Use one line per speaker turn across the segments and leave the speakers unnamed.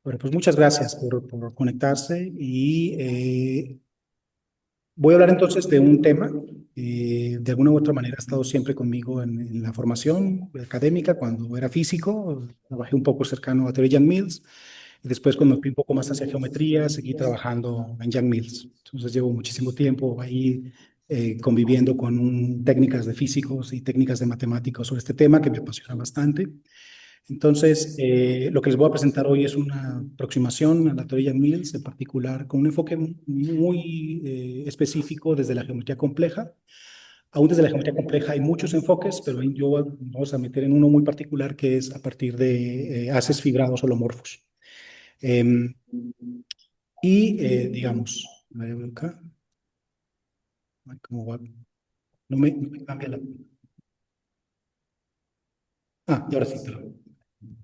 Bueno, pues muchas gracias por conectarse y voy a hablar entonces de un tema. De alguna u otra manera ha estado siempre conmigo en la formación académica. Cuando era físico, trabajé un poco cercano a teoría Young-Mills y después cuando fui un poco más hacia geometría, seguí trabajando en Young-Mills. Entonces llevo muchísimo tiempo ahí conviviendo con técnicas de físicos y técnicas de matemáticos sobre este tema que me apasiona bastante. Entonces, lo que les voy a presentar hoy es una aproximación a la teoría Mills, en particular con un enfoque muy específico desde la geometría compleja. Aún desde la geometría compleja hay muchos enfoques, pero vamos a meter en uno muy particular que es a partir de haces fibrados holomorfos. Em, digamos, a ver acá, ay, ¿cómo va? No me cambia la... Y ahora sí, perdón.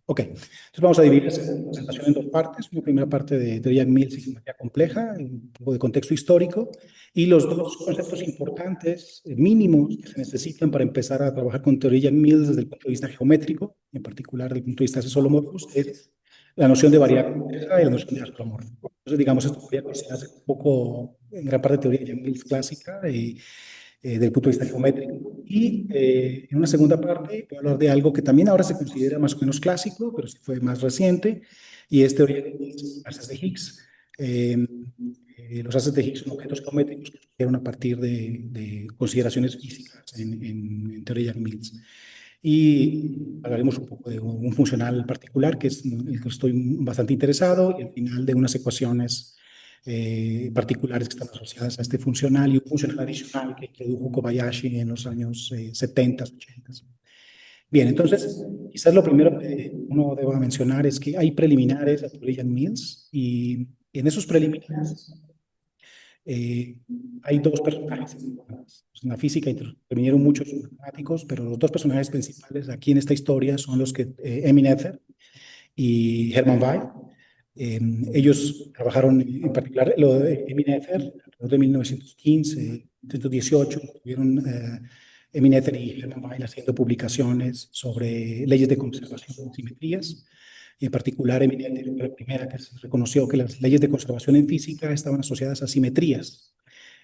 Ok, entonces vamos a dividir esta presentación en dos partes. Una primera parte de teoría Mills y geometría compleja, un poco de contexto histórico, y los dos conceptos importantes, mínimos, que se necesitan para empezar a trabajar con teoría Mills desde el punto de vista geométrico, en particular desde el punto de vista de holomorfos, es la noción de variable compleja y la noción de holomorfo. Entonces, digamos, esto podría considerarse un poco, en gran parte, de teoría Mills clásica, del punto de vista geométrico. Y en una segunda parte voy a hablar de algo que también ahora se considera más o menos clásico, pero sí fue más reciente, y es teoría de los haces de Higgs. Eh, los haces de Higgs son objetos geométricos que surgieron a partir de consideraciones físicas en teoría de Mills. Y hablaremos un poco de un funcional particular, que es el que estoy bastante interesado, y al final de unas ecuaciones particulares que están asociadas a este funcional y un funcional adicional que introdujo Kobayashi en los años 70, 80. Bien, entonces, quizás lo primero que uno deba mencionar es que hay preliminares a teoría Mills y en esos preliminares eh, hay dos personajes importantes. En la física intervinieron muchos matemáticos, pero los dos personajes principales aquí en esta historia son los que Emmy Noether y Hermann Weyl. Ellos trabajaron en particular lo de Emmy Noether alrededor de 1915, 1918, tuvieron Emmy Noether y Hermann Weyl haciendo publicaciones sobre leyes de conservación de simetrías. Y en particular, Emmy Noether fue la primera que se reconoció que las leyes de conservación en física estaban asociadas a simetrías.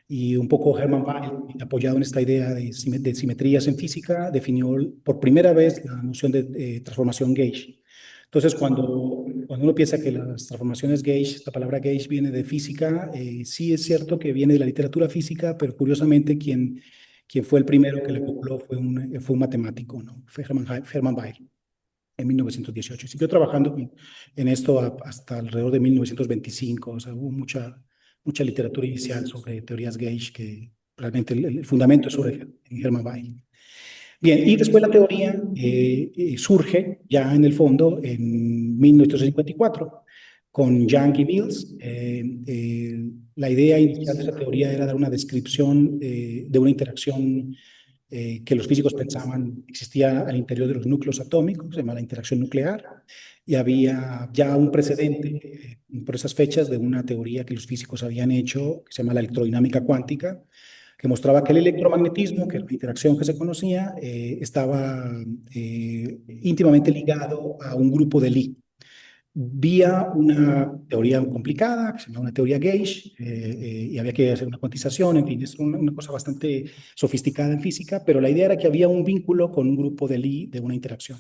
Y un poco Hermann Weyl, apoyado en esta idea de simetrías en física, definió por primera vez la noción de transformación gauge. Entonces, cuando uno piensa que las transformaciones gauge, la palabra gauge viene de física, sí es cierto que viene de la literatura física, pero curiosamente quien fue el primero que le acopló fue un matemático, ¿no? Fue Hermann Weyl en 1918. Siguió trabajando en esto hasta alrededor de 1925. O sea, hubo mucha literatura inicial sobre teorías gauge que realmente el fundamento es sobre Hermann Weyl. Bien, y después la teoría surge ya en el fondo en 1954 con Young y Mills. La idea inicial de esa teoría era dar una descripción de una interacción que los físicos pensaban existía al interior de los núcleos atómicos, se llama la interacción nuclear, y había ya un precedente por esas fechas de una teoría que los físicos habían hecho, que se llama la electrodinámica cuántica, que mostraba que el electromagnetismo, que era una interacción que se conocía, estaba íntimamente ligado a un grupo de Lie vía una teoría complicada, que se llama una teoría gauge, y había que hacer una cuantización, en fin, es una cosa bastante sofisticada en física, pero la idea era que había un vínculo con un grupo de Lie de una interacción.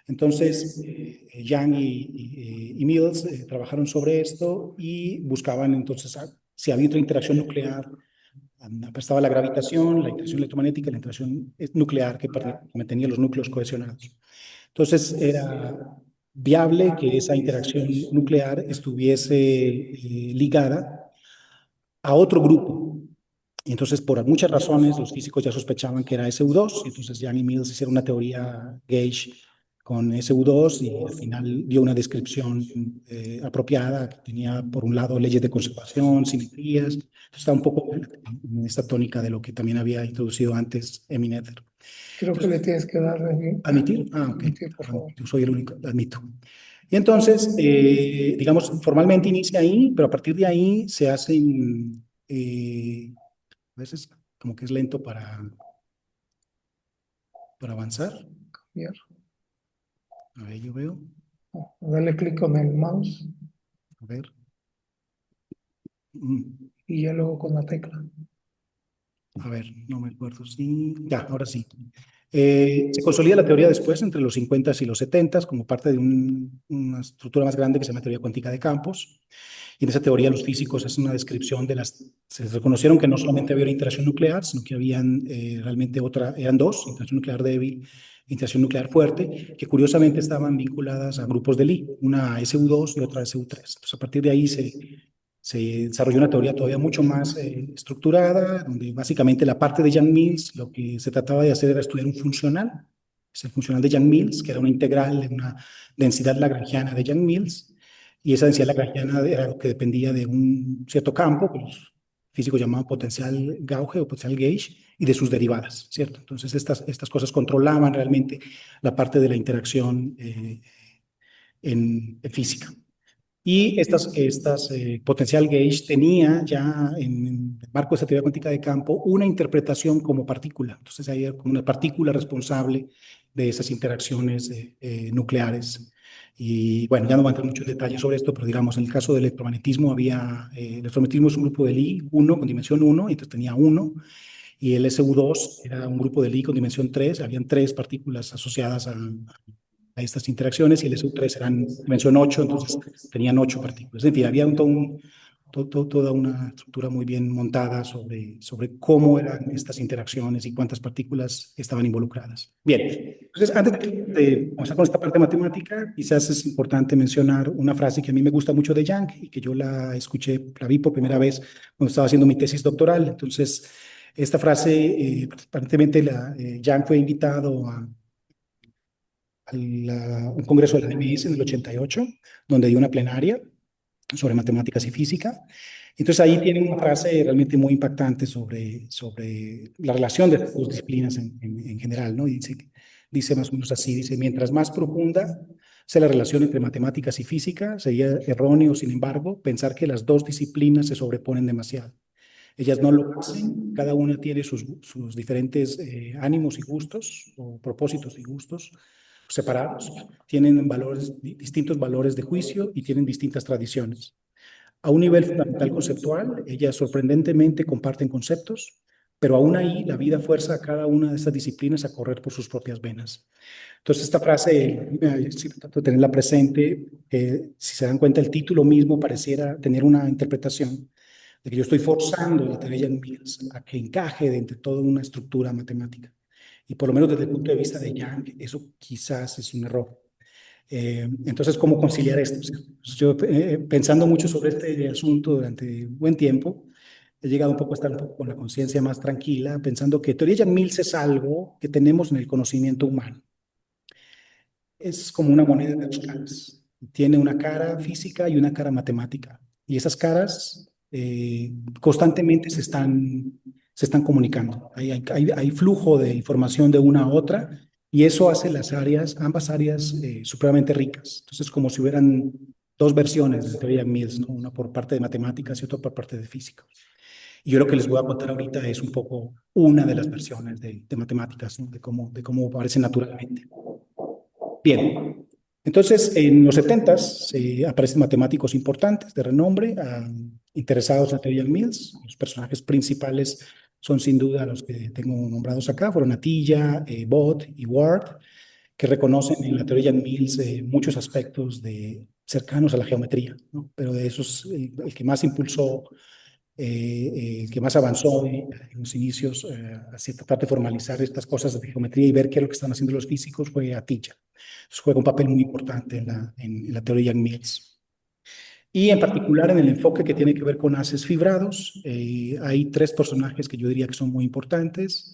Entonces, Young y Mills trabajaron sobre esto y buscaban entonces si había otra interacción nuclear. Estaba la gravitación, la interacción electromagnética y la interacción nuclear que mantenía los núcleos cohesionados. Entonces, era viable que esa interacción nuclear estuviese ligada a otro grupo. Y entonces, por muchas razones, los físicos ya sospechaban que era SU2, y entonces Young y Mills hicieron una teoría gauge con SU2 y al final dio una descripción apropiada que tenía, por un lado, leyes de conservación, simetrías. Está un poco en esta tónica de lo que también había introducido antes Emmy Noether.
Creo que le tienes que dar
¿Admitir? Ok.
admitir, por favor.
Yo soy el único, admito. Y entonces, digamos, formalmente inicia ahí, pero a partir de ahí se hacen, a veces como que es lento para avanzar.
Cambiar.
A ver, yo veo.
Dale clic con el mouse.
ver. Mm,
Y ya luego con la tecla.
A ver, no me acuerdo. Sí, ya, ahora sí. Se consolida la teoría después entre los 50 y los 70 como parte de una estructura más grande que se llama teoría cuántica de campos. Y en esa teoría los físicos hacen una descripción de las... Se reconocieron que no solamente había una interacción nuclear, sino que habían realmente eran dos, interacción nuclear débil, interacción nuclear fuerte, que curiosamente estaban vinculadas a grupos de Lie, una SU2 y otra SU3. Entonces, a partir de ahí se desarrolló una teoría todavía mucho más estructurada, donde básicamente la parte de Yang-Mills, lo que se trataba de hacer era estudiar un funcional, es el funcional de Yang-Mills, que era una integral de una densidad lagrangiana de Yang-Mills, y esa densidad lagrangiana era lo que dependía de un cierto campo, que los físicos llamaban potencial gauge o potencial gauge, y de sus derivadas, ¿cierto? Entonces, estas cosas controlaban realmente la parte de la interacción en física. Y estas potencial gauge tenía ya en el marco de esta teoría cuántica de campo una interpretación como partícula. Entonces, ahí era como una partícula responsable de esas interacciones nucleares. Y bueno, ya no voy a entrar mucho en detalle sobre esto, pero digamos, en el caso del electromagnetismo el electromagnetismo es un grupo de Lie 1 con dimensión 1, entonces tenía 1, y el SU2 era un grupo de Lie con dimensión 3, habían 3 partículas asociadas a estas interacciones, y el SU3 eran dimensión 8, entonces tenían 8 partículas. En fin, había toda una estructura muy bien montada sobre cómo eran estas interacciones y cuántas partículas estaban involucradas. Bien, entonces antes de comenzar con esta parte matemática, quizás es importante mencionar una frase que a mí me gusta mucho de Yang y que yo la escuché, la vi por primera vez cuando estaba haciendo mi tesis doctoral. Entonces, esta frase, aparentemente Yang fue invitado a un congreso de la DMS en el 88, donde dio una plenaria sobre matemáticas y física. Entonces ahí tiene una frase realmente muy impactante sobre la relación de estas dos disciplinas en general, ¿no? Y dice más o menos así, dice, mientras más profunda sea la relación entre matemáticas y física, sería erróneo, sin embargo, pensar que las dos disciplinas se sobreponen demasiado. Ellas no lo hacen, cada una tiene sus diferentes ánimos y gustos, o propósitos y gustos separados, tienen distintos valores de juicio y tienen distintas tradiciones. A un nivel fundamental conceptual, ellas sorprendentemente comparten conceptos, pero aún ahí la vida fuerza a cada una de estas disciplinas a correr por sus propias venas. Entonces, esta frase, sí, trato de tenerla presente, si se dan cuenta, el título mismo pareciera tener una interpretación de que yo estoy forzando la teoría de Yang-Mills a que encaje dentro de toda una estructura matemática. Y por lo menos desde el punto de vista de Yang, eso quizás es un error. Entonces, ¿cómo conciliar esto? Yo, pensando mucho sobre este asunto durante un buen tiempo, he llegado un poco a estar un poco con la conciencia más tranquila, pensando que teoría Yang-Mills es algo que tenemos en el conocimiento humano. Es como una moneda de dos caras. Tiene una cara física y una cara matemática. Y esas caras constantemente se están comunicando. Hay flujo de información de una a otra y eso hace ambas áreas supremamente ricas. Entonces, como si hubieran dos versiones de teoría Mills, ¿no? Una por parte de matemáticas y otra por parte de física. Y yo lo que les voy a contar ahorita es un poco una de las versiones de matemáticas, ¿no? De cómo aparece naturalmente. Bien, entonces en los 70s aparecen matemáticos importantes de renombre, interesados en la teoría de Mills. Los personajes principales son sin duda los que tengo nombrados acá, fueron Atiyah, Bott y Ward, que reconocen en la teoría de Mills muchos aspectos cercanos a la geometría, ¿no? Pero de esos, el que más impulsó, el que más avanzó en los inicios hacia tratar de formalizar estas cosas de geometría y ver qué es lo que están haciendo los físicos fue Atiyah. Juega un papel muy importante en la teoría de Mills. Y en particular en el enfoque que tiene que ver con haces fibrados, hay tres personajes que yo diría que son muy importantes.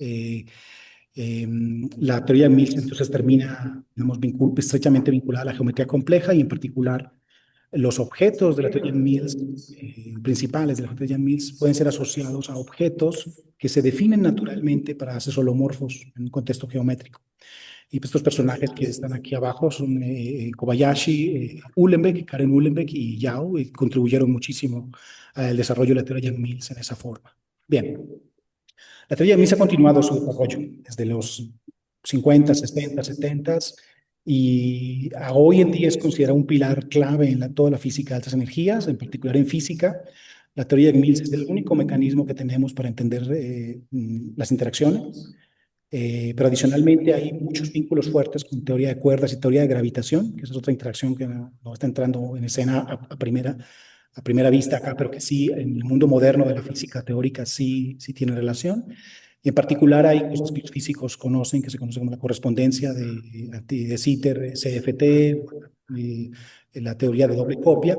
La teoría de Mills entonces termina, digamos, estrechamente vinculada a la geometría compleja y en particular los objetos de la teoría de Mills, principales de la teoría de Mills, pueden ser asociados a objetos que se definen naturalmente para haces holomorfos en un contexto geométrico. Y pues estos personajes que están aquí abajo son Kobayashi, Uhlenbeck, Karen Uhlenbeck y Yao, y contribuyeron muchísimo al desarrollo de la teoría de Mills en esa forma. Bien, la teoría de Mills ha continuado su desarrollo desde los 50, 60, 70 y hoy en día es considerado un pilar clave en toda la física de altas energías, en particular en física. La teoría de Mills es el único mecanismo que tenemos para entender las interacciones. Pero adicionalmente hay muchos vínculos fuertes con teoría de cuerdas y teoría de gravitación, que esa es otra interacción que no está entrando en escena a primera vista acá, pero que sí en el mundo moderno de la física teórica sí tiene relación. Y en particular hay cosas que los físicos conocen, que se conoce como la correspondencia de Sitter, CFT, la teoría de doble copia,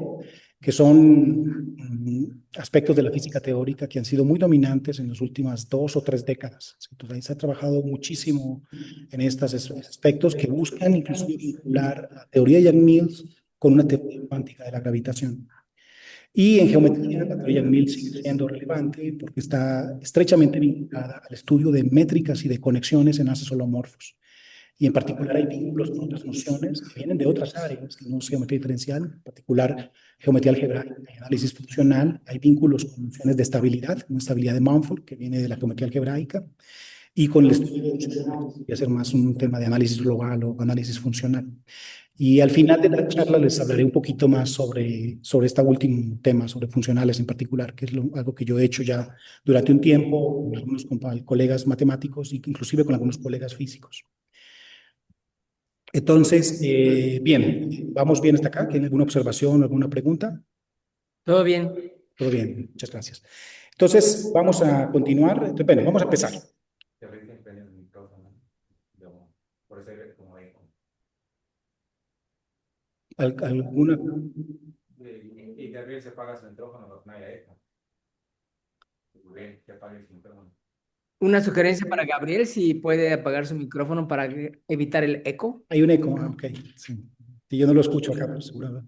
que son aspectos de la física teórica que han sido muy dominantes en las últimas 2 o 3 décadas. Entonces, ahí se ha trabajado muchísimo en estos aspectos que buscan incluso vincular la teoría de Yang-Mills con una teoría cuántica de la gravitación. Y en geometría, la teoría de Yang-Mills sigue siendo relevante porque está estrechamente vinculada al estudio de métricas y de conexiones en haces holomorfos. Y en particular hay vínculos con otras nociones que vienen de otras áreas, que no es geometría diferencial, en particular geometría algebraica y análisis funcional. Hay vínculos con nociones de estabilidad, una estabilidad de Mumford, que viene de la geometría algebraica, y con el estudio de funcionales, que va a ser más un tema de análisis global o análisis funcional. Y al final de la charla les hablaré un poquito más sobre este último tema, sobre funcionales en particular, que es algo que yo he hecho ya durante un tiempo con algunos colegas matemáticos e inclusive con algunos colegas físicos. Entonces, bien, vamos bien hasta acá. ¿Tiene alguna observación, alguna pregunta?
Todo bien.
Todo bien, muchas gracias. Entonces, vamos a continuar. Entonces, bueno, vamos a empezar. ¿Alguna?
Y Gabriel se apaga su micrófono, no hay eco. Que apague su micrófono.
Una sugerencia para Gabriel, si puede apagar su micrófono para evitar el eco.
Hay un eco, ok. Sí. Y yo no lo escucho acá, pero seguro.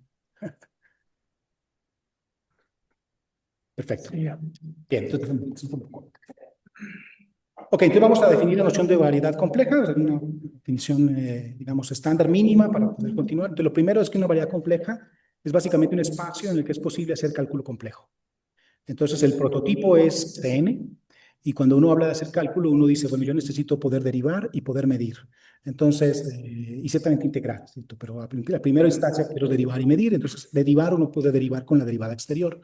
Perfecto.
Sí, ya.
Bien, entonces, ok, entonces vamos a definir la noción de variedad compleja, o sea, una definición, digamos, estándar mínima para poder continuar. Entonces, lo primero es que una variedad compleja es básicamente un espacio en el que es posible hacer cálculo complejo. Entonces, el prototipo es CN, y cuando uno habla de hacer cálculo, uno dice, bueno, yo necesito poder derivar y poder medir. Entonces, y ciertamente integrar, ¿cierto? Pero a primera instancia quiero derivar y medir, entonces derivar uno puede derivar con la derivada exterior.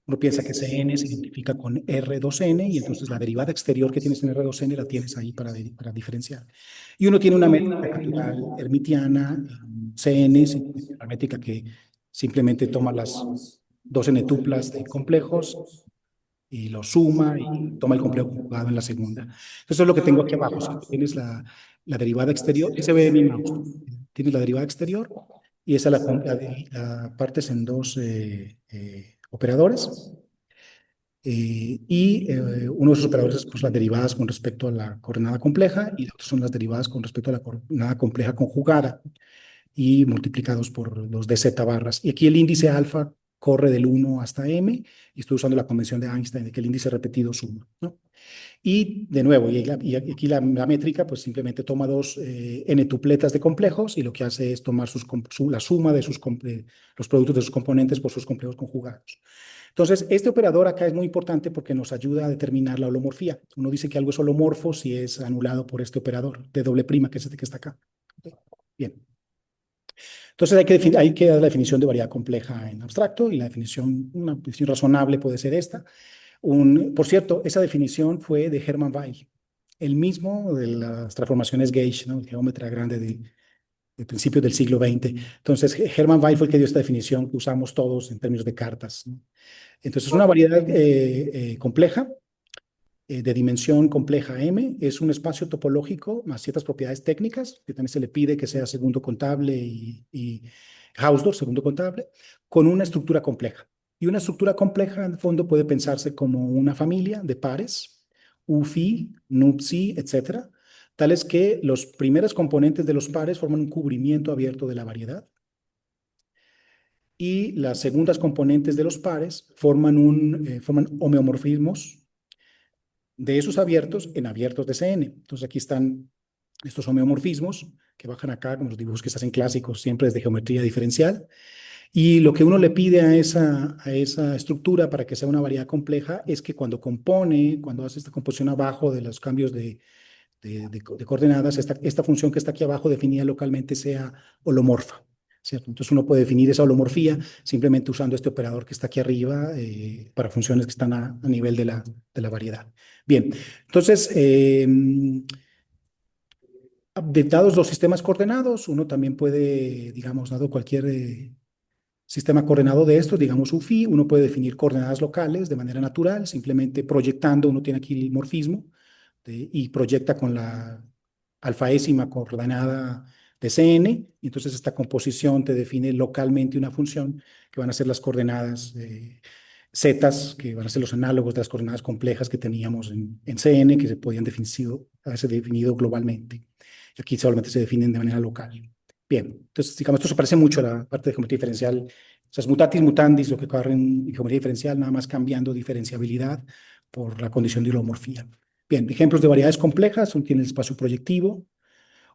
Uno piensa que Cn se identifica con R2n y entonces la derivada exterior que tienes en R2n la tienes ahí para diferenciar. Y uno tiene una métrica natural hermitiana, Cn, una métrica que simplemente toma las 2n tuplas de complejos y lo suma y toma el complejo conjugado en la segunda. Eso es lo que tengo aquí abajo. ¿Sí? Tienes la derivada exterior, y se ve mi mouse. Tienes la derivada exterior y esa la partes en dos operadores. Uno de esos operadores es pues, las derivadas con respecto a la coordenada compleja y otros son las derivadas con respecto a la coordenada compleja conjugada y multiplicados por los de z barras. Y aquí el índice alfa corre del 1 hasta m y estoy usando la convención de Einstein de que el índice repetido suma, ¿no? Y de nuevo, y aquí la métrica pues simplemente toma dos n tupletas de complejos y lo que hace es tomar la suma de los productos de sus componentes por sus complejos conjugados. Entonces, este operador acá es muy importante porque nos ayuda a determinar la holomorfía. Uno dice que algo es holomorfo si es anulado por este operador de doble prima, que es este que está acá. Bien. Entonces hay que dar la definición de variedad compleja en abstracto y una definición razonable puede ser esta. Por cierto, esa definición fue de Hermann Weyl, el mismo de las transformaciones gauge, ¿no? El geómetra grande de principios del siglo XX. Entonces, Hermann Weyl fue el que dio esta definición que usamos todos en términos de cartas, ¿no? Entonces, una variedad compleja, de dimensión compleja M, es un espacio topológico más ciertas propiedades técnicas, que también se le pide que sea segundo contable y Hausdorff, segundo contable, con una estructura compleja. Y una estructura compleja, en el fondo, puede pensarse como una familia de pares, UFI, NUPSI, etcétera, tales que los primeros componentes de los pares forman un cubrimiento abierto de la variedad y las segundas componentes de los pares forman homeomorfismos de esos abiertos en abiertos de Cn. Entonces aquí están estos homeomorfismos que bajan acá, como los dibujos que se hacen clásicos, siempre es de geometría diferencial. Y lo que uno le pide a esa estructura para que sea una variedad compleja es que cuando hace esta composición abajo de los cambios de de coordenadas, esta función que está aquí abajo definida localmente sea holomorfa, ¿cierto? Entonces uno puede definir esa holomorfía simplemente usando este operador que está aquí arriba para funciones que están a nivel de la variedad. Bien, entonces, dados los sistemas coordenados, uno también puede, digamos, dado cualquier sistema coordenado de estos, digamos UFI, uno puede definir coordenadas locales de manera natural, simplemente proyectando, uno tiene aquí el morfismo, y proyecta con la alfaésima coordenada de Cn, y entonces esta composición te define localmente una función que van a ser las coordenadas zetas, que van a ser los análogos de las coordenadas complejas que teníamos en Cn, que se podían haberse definido globalmente. Aquí solamente se definen de manera local. Bien, entonces, digamos, esto se parece mucho a la parte de geometría diferencial. O sea, es mutatis mutandis lo que ocurre en geometría diferencial, nada más cambiando diferenciabilidad por la condición de holomorfía. Bien, ejemplos de variedades complejas, uno tiene el espacio proyectivo.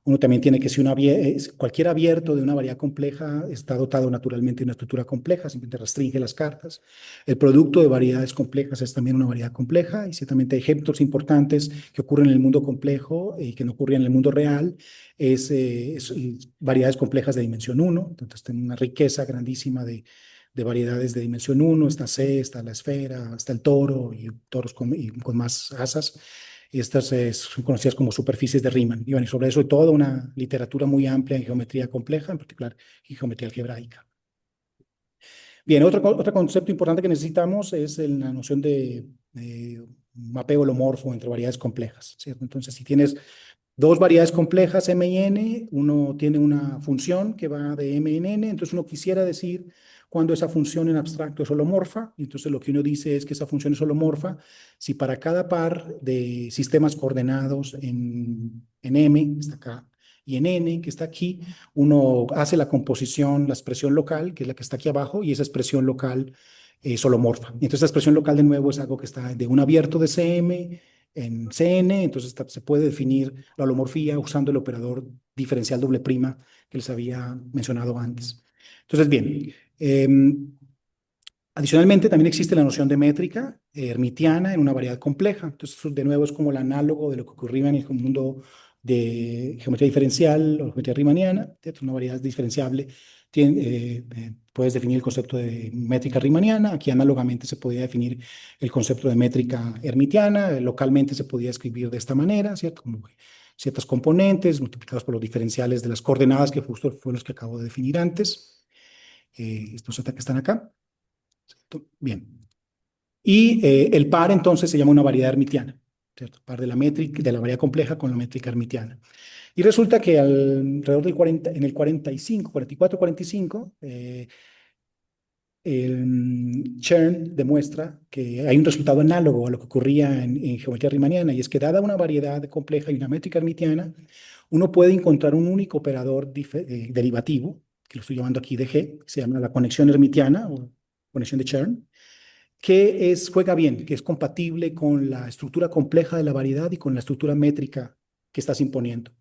Uno también tiene que, si cualquier abierto de una variedad compleja está dotado naturalmente de una estructura compleja, simplemente restringe las cartas. El producto de variedades complejas es también una variedad compleja, y ciertamente ejemplos importantes que ocurren en el mundo complejo y que no ocurrían en el mundo real es variedades complejas de dimensión 1. Entonces, tiene una riqueza grandísima de variedades de dimensión 1, está C, está la esfera, está el toro y toros con más asas. Y estas son conocidas como superficies de Riemann. Y bueno, y sobre eso hay toda una literatura muy amplia en geometría compleja, en particular en geometría algebraica. Bien, otro concepto importante que necesitamos es la noción de mapeo holomorfo entre variedades complejas, ¿cierto? Entonces, si tienes dos variedades complejas, M y N, uno tiene una función que va de M en N, entonces uno quisiera decir cuando esa función en abstracto es holomorfa, y entonces lo que uno dice es que esa función es holomorfa si para cada par de sistemas coordenados en M, está acá, y en N, que está aquí, uno hace la composición, la expresión local, que es la que está aquí abajo, y esa expresión local es holomorfa. Y entonces la expresión local de nuevo es algo que está de un abierto de CM, en Cn, entonces se puede definir la holomorfía usando el operador diferencial doble prima que les había mencionado antes. Entonces, bien, adicionalmente también existe la noción de métrica hermitiana en una variedad compleja. Entonces, de nuevo es como el análogo de lo que ocurría en el mundo de geometría diferencial o geometría riemanniana, una variedad diferenciable. Puedes definir el concepto de métrica riemanniana. Aquí análogamente se podía definir el concepto de métrica hermitiana. Localmente se podía escribir de esta manera, ¿cierto? Como ciertas componentes multiplicadas por los diferenciales de las coordenadas que justo fueron los que acabo de definir antes. Estos que están acá. ¿Cierto? Bien. Y el par entonces se llama una variedad hermitiana, ¿cierto? Par de la métrica, de la variedad compleja con la métrica hermitiana. Y resulta que alrededor del 40, en el 45, 44, 45, Chern demuestra que hay un resultado análogo a lo que ocurría en geometría riemanniana, y es que dada una variedad compleja y una métrica hermitiana, uno puede encontrar un único operador derivativo, que lo estoy llamando aquí de G, que se llama la conexión hermitiana o conexión de Chern, que juega bien, que es compatible con la estructura compleja de la variedad y con la estructura métrica que estás imponiendo.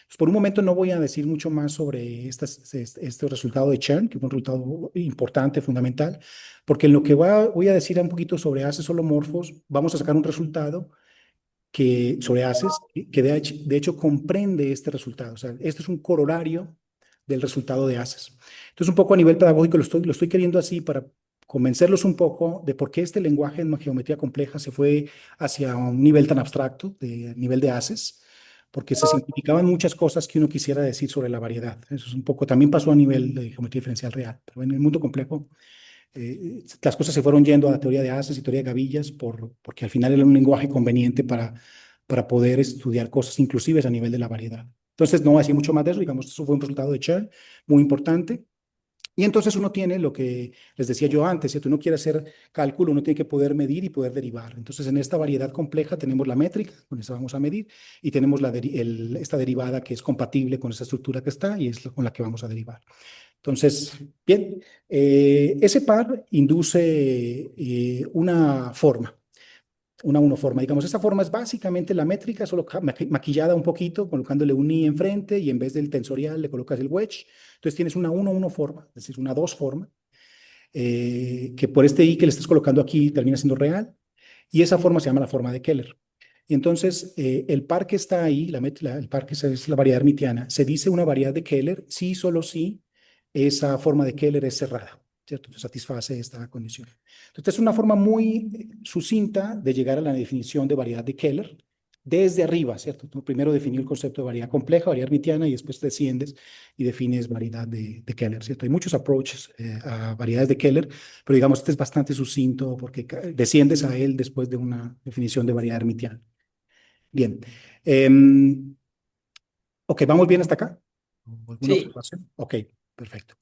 Pues por un momento no voy a decir mucho más sobre este resultado de Chern, que es un resultado importante, fundamental, porque en lo que voy a decir un poquito sobre haces holomorfos, vamos a sacar un resultado sobre haces que de hecho comprende este resultado. O sea, esto es un corolario del resultado de haces. Entonces, un poco a nivel pedagógico lo estoy queriendo así para convencerlos un poco de por qué este lenguaje en geometría compleja se fue hacia un nivel tan abstracto, de nivel de haces, porque se simplificaban muchas cosas que uno quisiera decir sobre la variedad. Eso es un poco, también pasó a nivel de geometría diferencial real, pero en el mundo complejo las cosas se fueron yendo a la teoría de haces y teoría de gavillas porque al final era un lenguaje conveniente para poder estudiar cosas inclusives a nivel de la variedad. Entonces, no voy a decir mucho más de eso, digamos, eso fue un resultado de Chern muy importante. Y entonces uno tiene lo que les decía yo antes, si uno quiere hacer cálculo, uno tiene que poder medir y poder derivar. Entonces, en esta variedad compleja tenemos la métrica, con esa vamos a medir, y tenemos esta derivada que es compatible con esa estructura que está y es con la que vamos a derivar. Entonces, bien, ese par induce una forma, una unoforma. Digamos, esta forma es básicamente la métrica, solo maquillada un poquito, colocándole un i enfrente y en vez del tensorial le colocas el wedge. Entonces tienes una 1-1 forma, es decir, una 2 forma, que por este i que le estás colocando aquí termina siendo real, y esa forma se llama la forma de Keller. Y entonces, el par que está ahí, el par que es la variedad hermitiana, se dice una variedad de Keller si solo si esa forma de Keller es cerrada, ¿cierto? Entonces, satisface esta condición. Entonces, es una forma muy sucinta de llegar a la definición de variedad de Keller desde arriba, ¿cierto? Tú primero definir el concepto de variedad compleja, variedad hermitiana, y después desciendes y defines variedad de Keller, ¿cierto? Hay muchos approaches a variedades de Keller, pero digamos, este es bastante sucinto porque desciendes a él después de una definición de variedad hermitiana. Bien. Ok, ¿vamos bien hasta acá? ¿Alguna
Sí,
observación? Ok, perfecto.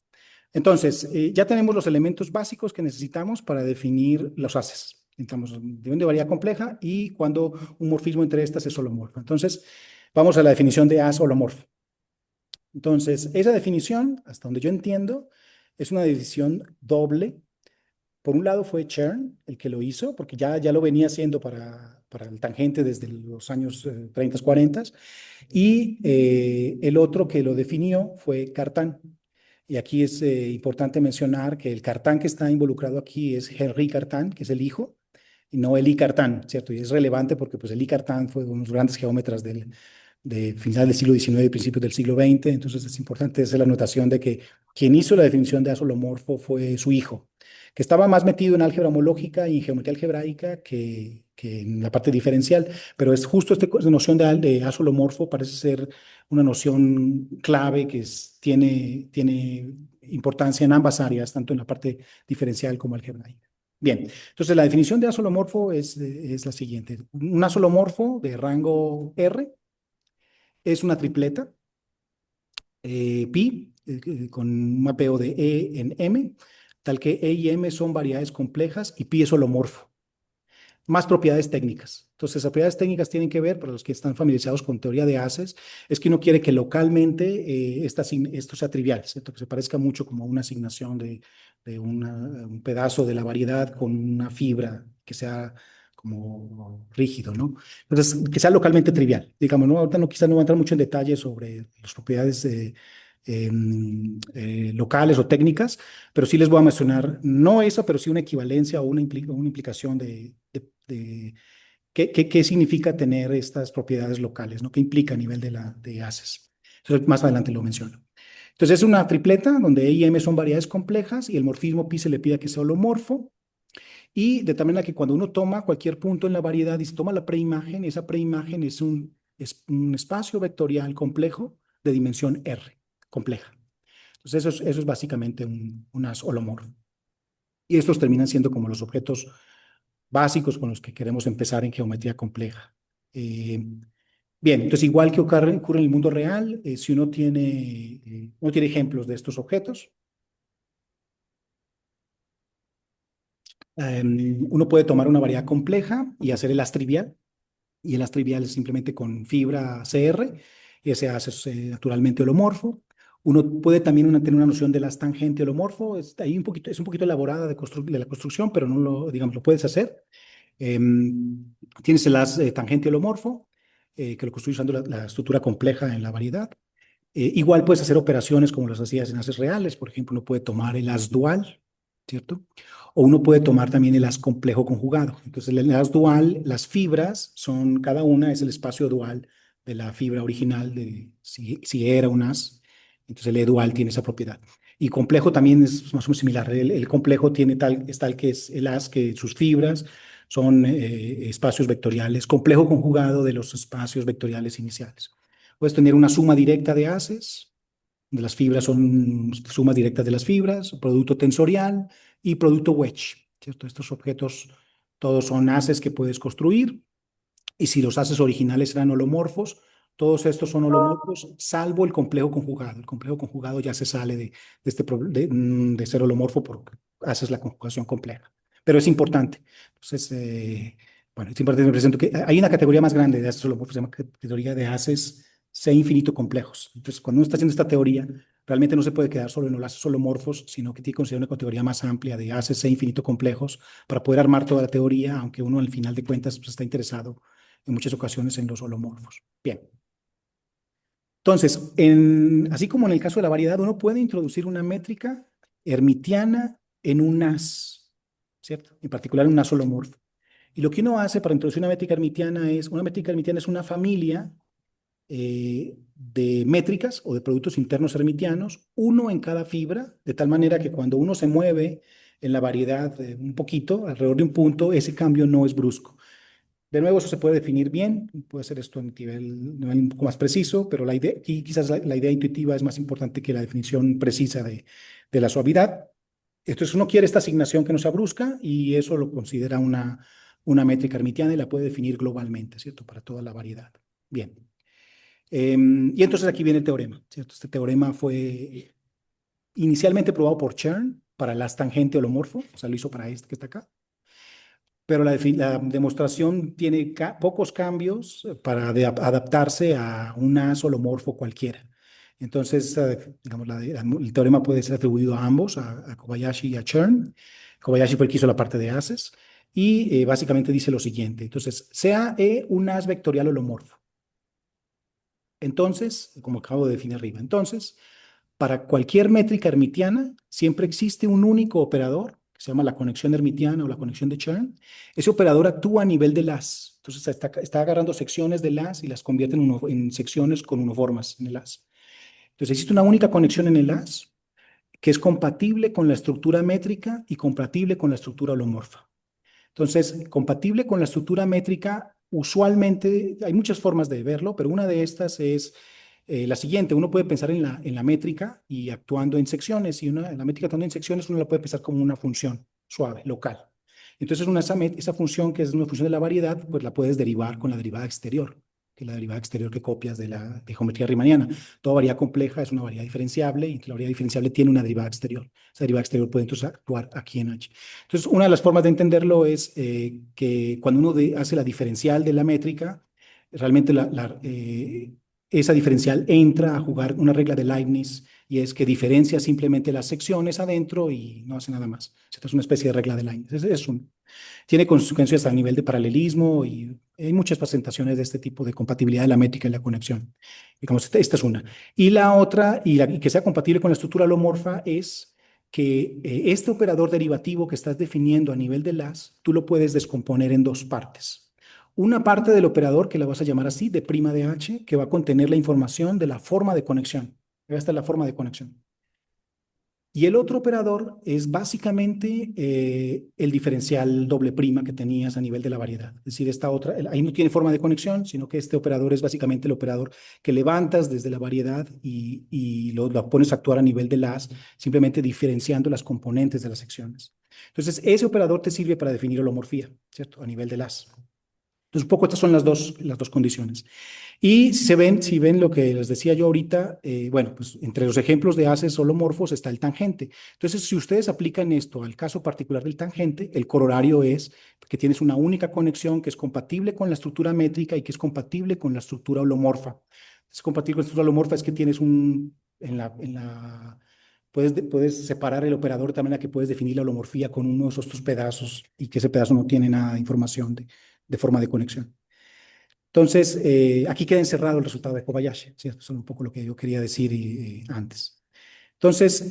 Entonces, ya tenemos los elementos básicos que necesitamos para definir los haces. Necesitamos de variedad compleja y cuando un morfismo entre estas es holomorfo. Entonces, vamos a la definición de as holomorfo. Entonces, esa definición, hasta donde yo entiendo, es una definición doble. Por un lado fue Chern el que lo hizo, porque ya lo venía haciendo para el tangente desde los años 30, 40, y el otro que lo definió fue Cartan. Y aquí es importante mencionar que el Cartan que está involucrado aquí es Henri Cartan, que es el hijo, y no Elie Cartan, ¿cierto? Y es relevante porque pues Elie Cartan fue uno de los grandes geómetras de final del siglo XIX y principios del siglo XX, entonces es importante hacer la anotación de que quien hizo la definición de asolomorfo fue su hijo, que estaba más metido en álgebra homológica y en geometría algebraica que en la parte diferencial, pero es justo esta noción de asolomorfo parece ser una noción clave que tiene importancia en ambas áreas, tanto en la parte diferencial como algebraica. Bien, entonces la definición de asolomorfo es la siguiente. Un asolomorfo de rango R es una tripleta pi con un mapeo de E en M, tal que E y M son variedades complejas y pi es holomorfo. Más propiedades técnicas. Entonces, las propiedades técnicas tienen que ver, para los que están familiarizados con teoría de haces, es que uno quiere que localmente esto sea trivial, ¿cierto? Que se parezca mucho como una asignación de un pedazo de la variedad con una fibra que sea como rígido, ¿no? Entonces, que sea localmente trivial. Digamos, ¿no? Ahorita quizás no voy a entrar mucho en detalle sobre las propiedades locales o técnicas, pero sí les voy a mencionar, no eso, pero sí una equivalencia o una implicación de qué significa tener estas propiedades locales, ¿no? ¿Qué implica a nivel de haces? Entonces, más adelante lo menciono. Entonces, es una tripleta donde E y M son variedades complejas y el morfismo pi se le pide que sea holomorfo y de tal manera que cuando uno toma cualquier punto en la variedad y se toma la preimagen, esa preimagen es un espacio vectorial complejo de dimensión R, compleja. Entonces, eso es básicamente un haz holomorfo. Y estos terminan siendo como los objetos básicos con los que queremos empezar en geometría compleja. Bien, entonces igual que ocurre en el mundo real, si uno tiene ejemplos de estos objetos, uno puede tomar una variedad compleja y hacer el haz trivial, y el haz trivial es simplemente con fibra CR, y ese haz es naturalmente holomorfo. Uno puede también tener una noción del haz tangente holomorfo, es un poquito elaborada de la construcción, pero no digamos, lo puedes hacer. Tienes el haz tangente holomorfo, que lo construyes usando la estructura compleja en la variedad. Igual puedes hacer operaciones como las hacías en haces reales. Por ejemplo, uno puede tomar el haz dual, ¿cierto? O uno puede tomar también el haz complejo conjugado. Entonces, el haz dual, las fibras cada una es el espacio dual de la fibra original, si era un haz. Entonces, el E dual tiene esa propiedad. Y complejo también es más o menos similar. El complejo es tal que es el haz que sus fibras son espacios vectoriales, complejo conjugado de los espacios vectoriales iniciales. Puedes tener una suma directa de haces, de las fibras son sumas directas de las fibras, producto tensorial y producto wedge, ¿cierto? Estos objetos todos son haces que puedes construir y si los haces originales eran holomorfos, todos estos son holomorfos, salvo el complejo conjugado. El complejo conjugado ya se sale de ser holomorfo porque haces la conjugación compleja. Pero es importante. Entonces, bueno, es importante, me presento que hay una categoría más grande de haces holomorfos, se llama categoría de haces C infinito complejos. Entonces, cuando uno está haciendo esta teoría, realmente no se puede quedar solo en los haces holomorfos, sino que tiene que considerar una categoría más amplia de haces C infinito complejos para poder armar toda la teoría, aunque uno al final de cuentas pues, está interesado en muchas ocasiones en los holomorfos. Bien. Entonces, así como en el caso de la variedad, uno puede introducir una métrica hermitiana en un haz, ¿cierto? En particular en un haz holomorfo. Y lo que uno hace para introducir una métrica hermitiana es una familia de métricas o de productos internos hermitianos, uno en cada fibra, de tal manera que cuando uno se mueve en la variedad un poquito, alrededor de un punto, ese cambio no es brusco. De nuevo, eso se puede definir bien, puede ser esto en nivel un poco más preciso, pero la idea, aquí quizás la idea intuitiva es más importante que la definición precisa de la suavidad. Entonces, uno quiere esta asignación que no sea brusca y eso lo considera una métrica hermitiana y la puede definir globalmente, ¿cierto? Para toda la variedad. Bien. Y entonces aquí viene el teorema, ¿cierto? Este teorema fue inicialmente probado por Chern para el haz tangente holomorfo, o sea, lo hizo para este que está acá. Pero la demostración tiene pocos cambios para adaptarse a un haz holomorfo cualquiera. Entonces, digamos, el teorema puede ser atribuido a ambos, a Kobayashi y a Chern. Kobayashi fue el que hizo la parte de haces y básicamente dice lo siguiente. Entonces, sea E un haz vectorial holomorfo. Entonces, como acabo de definir arriba, entonces, para cualquier métrica hermitiana, siempre existe un único operador, que se llama la conexión hermitiana o la conexión de Chern. Ese operador actúa a nivel de haz. Entonces, está agarrando secciones del haz y las convierte en secciones con unoformas en el haz. Entonces, existe una única conexión en el haz que es compatible con la estructura métrica y compatible con la estructura holomorfa. Entonces, compatible con la estructura métrica, usualmente hay muchas formas de verlo, pero una de estas es la siguiente. Uno puede pensar en la métrica y actuando en secciones, y la métrica actuando en secciones uno la puede pensar como una función suave, local. Entonces, esa función que es una función de la variedad, pues la puedes derivar con la derivada exterior, que es la derivada exterior que copias de geometría riemanniana. Toda variedad compleja es una variedad diferenciable y la variedad diferenciable tiene una derivada exterior. Esa derivada exterior puede entonces actuar aquí en H. Entonces, una de las formas de entenderlo es que cuando uno hace la diferencial de la métrica, realmente esa diferencial entra a jugar una regla de Leibniz y es que diferencia simplemente las secciones adentro y no hace nada más. Esta es una especie de regla de Leibniz. Tiene consecuencias a nivel de paralelismo y hay muchas presentaciones de este tipo de compatibilidad de la métrica y la conexión. Digamos, esta es una. Y la otra, y que sea compatible con la estructura holomorfa, es que este operador derivativo que estás definiendo a nivel de las, tú lo puedes descomponer en dos partes. Una parte del operador que la vas a llamar así, de prima de H, que va a contener la información de la forma de conexión. Esta es la forma de conexión. Y el otro operador es básicamente el diferencial doble prima que tenías a nivel de la variedad. Es decir, esta otra, ahí no tiene forma de conexión, sino que este operador es básicamente el operador que levantas desde la variedad y lo pones a actuar a nivel de las, simplemente diferenciando las componentes de las secciones. Entonces, ese operador te sirve para definir holomorfía, ¿cierto? A nivel de las. Entonces, un poco estas son las dos condiciones. Y si ven lo que les decía yo ahorita, bueno, pues entre los ejemplos de haces holomorfos está el tangente. Entonces, si ustedes aplican esto al caso particular del tangente, el corolario es que tienes una única conexión que es compatible con la estructura métrica y que es compatible con la estructura holomorfa. Es compatible con la estructura holomorfa, es que tienes puedes separar el operador de manera que puedes definir la holomorfía con uno de esos dos pedazos y que ese pedazo no tiene nada de información de forma de conexión. Entonces, aquí queda encerrado el resultado de Kobayashi, ¿cierto? Eso es un poco lo que yo quería decir antes. Entonces,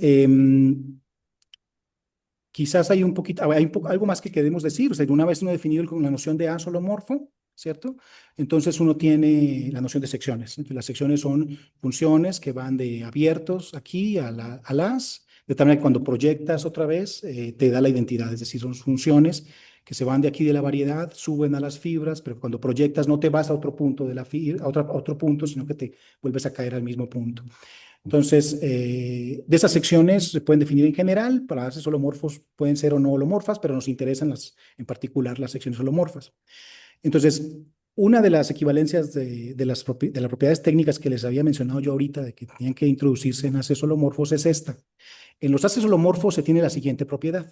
quizás hay algo más que queremos decir. O sea, una vez uno ha definido la noción de haz holomorfo, ¿cierto? Entonces uno tiene la noción de secciones. Entonces, las secciones son funciones que van de abiertos aquí a las, de tal manera que cuando proyectas otra vez te da la identidad, es decir, son funciones que se van de aquí de la variedad, suben a las fibras, pero cuando proyectas no te vas a otro punto de la fibra, a otro punto, sino que te vuelves a caer al mismo punto. Entonces, de esas secciones se pueden definir en general, para haces holomorfos pueden ser o no holomorfas, pero nos interesan en particular las secciones holomorfas. Entonces, una de las equivalencias de las propiedades técnicas que les había mencionado yo ahorita, de que tenían que introducirse en haces holomorfos, es esta. En los haces holomorfos se tiene la siguiente propiedad.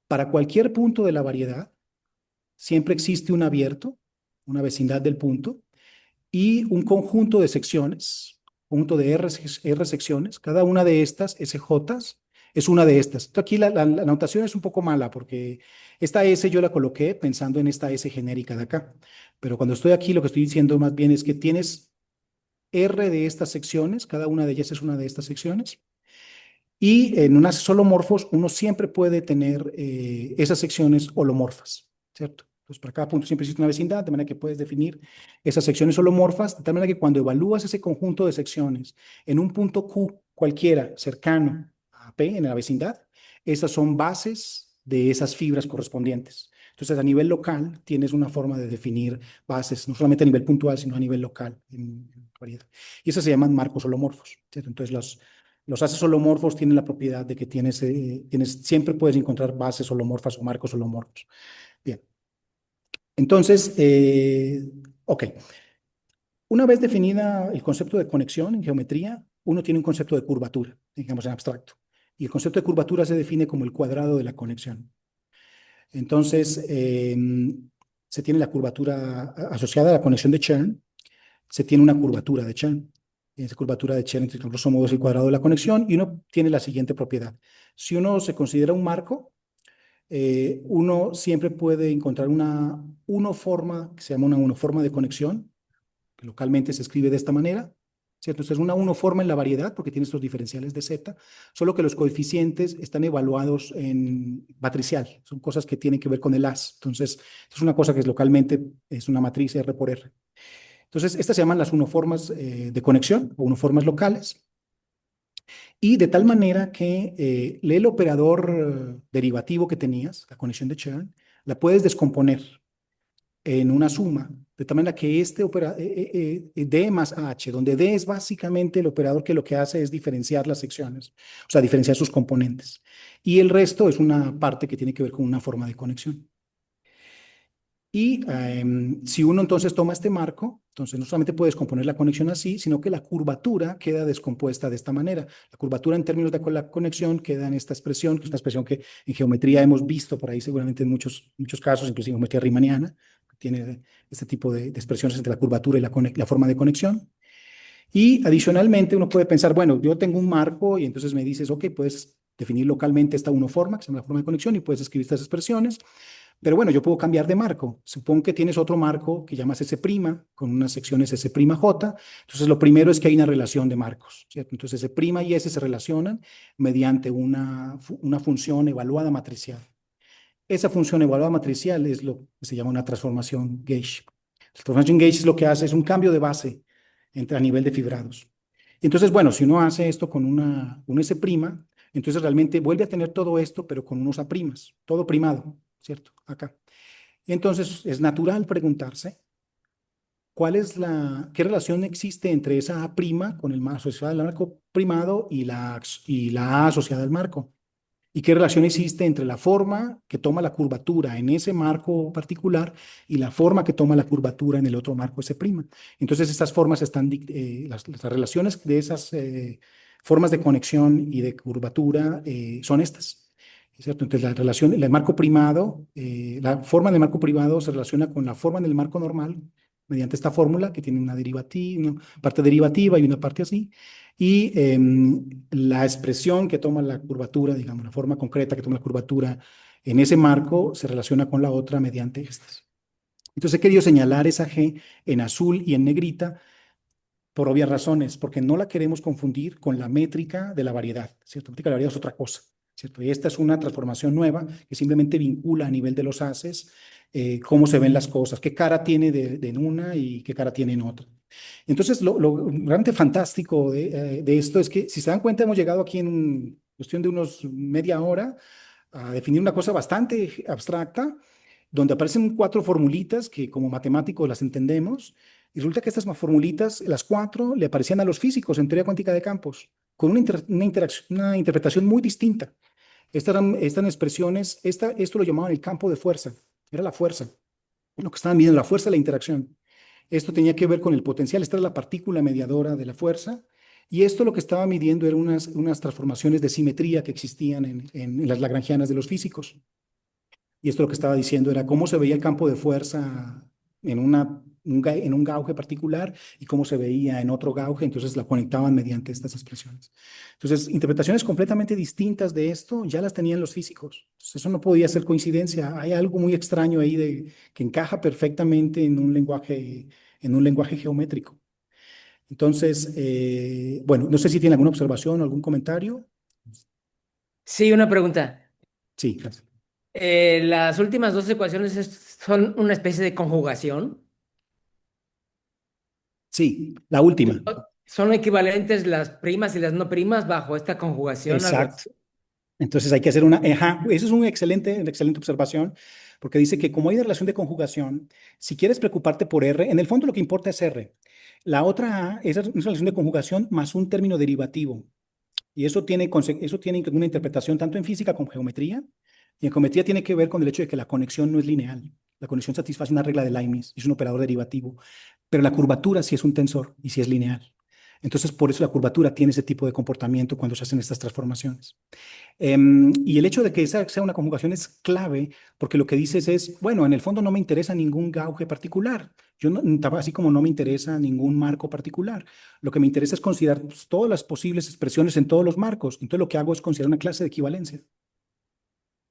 Para cualquier punto de la variedad, siempre existe un abierto, una vecindad del punto, y un conjunto de secciones, conjunto de R secciones. Cada una de estas, SJ, es una de estas. Entonces, aquí la notación es un poco mala porque esta S yo la coloqué pensando en esta S genérica de acá. Pero cuando estoy aquí, lo que estoy diciendo más bien es que tienes R de estas secciones, cada una de ellas es una de estas secciones. Y en un haces holomorfos, uno siempre puede tener esas secciones holomorfas, ¿cierto? Entonces, para cada punto siempre existe una vecindad, de manera que puedes definir esas secciones holomorfas, de tal manera que cuando evalúas ese conjunto de secciones en un punto Q cualquiera cercano a P en la vecindad, esas son bases de esas fibras correspondientes. Entonces, a nivel local, tienes una forma de definir bases, no solamente a nivel puntual, sino a nivel local, en variedad. Y esas se llaman marcos holomorfos, ¿cierto? Entonces, los haces holomorfos tienen la propiedad de que siempre puedes encontrar bases holomorfas o marcos holomorfos. Bien. Entonces, ok. Una vez definida el concepto de conexión en geometría, uno tiene un concepto de curvatura, digamos en abstracto. Y el concepto de curvatura se define como el cuadrado de la conexión. Entonces, se tiene la curvatura asociada a la conexión de Chern, se tiene una curvatura de Chern. Y esa curvatura de Chern, entre grosso modo, es el cuadrado de la conexión y uno tiene la siguiente propiedad. Si uno se considera un marco, uno siempre puede encontrar una unoforma, que se llama una unoforma de conexión, que localmente se escribe de esta manera, ¿cierto? Entonces, una unoforma en la variedad, porque tiene estos diferenciales de z, solo que los coeficientes están evaluados en matricial, son cosas que tienen que ver con el as. Entonces, es una cosa que es localmente, es una matriz R por R. Entonces, estas se llaman las unoformas de conexión o unoformas locales. Y de tal manera que lee el operador derivativo que tenías, la conexión de Chern, la puedes descomponer en una suma, de tal manera que D más H, donde D es básicamente el operador que lo que hace es diferenciar las secciones, o sea, diferenciar sus componentes. Y el resto es una parte que tiene que ver con una forma de conexión. Y si uno entonces toma este marco, entonces no solamente puedes componer la conexión así, sino que la curvatura queda descompuesta de esta manera. La curvatura en términos de la conexión queda en esta expresión, que es una expresión que en geometría hemos visto por ahí seguramente en muchos casos, inclusive en geometría riemanniana, que tiene este tipo de expresiones entre la curvatura y la forma de conexión. Y adicionalmente uno puede pensar, bueno, yo tengo un marco y entonces me dices, ok, puedes definir localmente esta unoforma, que se llama la forma de conexión, y puedes escribir estas expresiones. Pero bueno, yo puedo cambiar de marco. Supongo que tienes otro marco que llamas S', con unas secciones S', J. Entonces, lo primero es que hay una relación de marcos, ¿cierto? Entonces, S' y S se relacionan mediante una función evaluada matricial. Esa función evaluada matricial es lo que se llama una transformación gauge. La transformación gauge es lo que hace, es un cambio de base a nivel de fibrados. Entonces, bueno, si uno hace esto con un S', entonces realmente vuelve a tener todo esto, pero con unos A', todo primado, ¿cierto? Acá. Entonces, es natural preguntarse qué relación existe entre esa A' con el asociada al marco primado y la A asociada al marco. ¿Y qué relación existe entre la forma que toma la curvatura en ese marco particular y la forma que toma la curvatura en el otro marco S'? Entonces, estas formas las relaciones de esas formas de conexión y de curvatura son estas. ¿Cierto? Entonces, el marco primado, la forma del marco privado se relaciona con la forma del marco normal mediante esta fórmula que tiene una parte derivativa y una parte así. Y la expresión que toma la curvatura, digamos, la forma concreta que toma la curvatura en ese marco se relaciona con la otra mediante estas. Entonces he querido señalar esa G en azul y en negrita por obvias razones, porque no la queremos confundir con la métrica de la variedad, ¿cierto? La métrica de la variedad es otra cosa, ¿cierto? Y esta es una transformación nueva que simplemente vincula a nivel de los haces cómo se ven las cosas, qué cara tiene en una y qué cara tiene en otra. Entonces, lo realmente fantástico de esto es que, si se dan cuenta, hemos llegado aquí en cuestión de unos media hora a definir una cosa bastante abstracta, donde aparecen 4 formulitas que como matemáticos las entendemos, y resulta que estas formulitas, las 4, le aparecían a los físicos en teoría cuántica de campos, con una interpretación muy distinta. Estas expresiones, esto lo llamaban el campo de fuerza, era la fuerza, lo que estaban midiendo, la fuerza de la interacción. Esto tenía que ver con el potencial, esta es la partícula mediadora de la fuerza, y esto lo que estaba midiendo eran unas transformaciones de simetría que existían en las lagrangianas de los físicos. Y esto lo que estaba diciendo era cómo se veía el campo de fuerza en un gauge particular y cómo se veía en otro gauge, entonces la conectaban mediante estas expresiones. Entonces, interpretaciones completamente distintas de esto ya las tenían los físicos. Entonces, eso no podía ser coincidencia. Hay algo muy extraño ahí que encaja perfectamente en un lenguaje geométrico. Entonces, bueno, no sé si tiene alguna observación o algún comentario.
Sí, una pregunta.
Sí, gracias.
Las últimas dos ecuaciones son una especie de conjugación.
Sí, la última.
Son equivalentes las primas y las no primas bajo esta conjugación, algo así.
Exacto. Entonces hay que hacer ajá, eso es una excelente observación, porque dice que como hay una relación de conjugación, si quieres preocuparte por R, en el fondo lo que importa es R. La otra A es una relación de conjugación más un término derivativo. Y eso tiene una interpretación tanto en física como en geometría. Y en geometría tiene que ver con el hecho de que la conexión no es lineal. La conexión satisface una regla de Leibniz, es un operador derivativo. Pero la curvatura sí es un tensor y sí es lineal. Entonces, por eso la curvatura tiene ese tipo de comportamiento cuando se hacen estas transformaciones. Y el hecho de que esa sea una conjugación es clave porque lo que dices es, bueno, en el fondo no me interesa ningún gauge particular. Yo no, así como no me interesa ningún marco particular. Lo que me interesa es considerar pues, todas las posibles expresiones en todos los marcos. Entonces lo que hago es considerar una clase de equivalencia.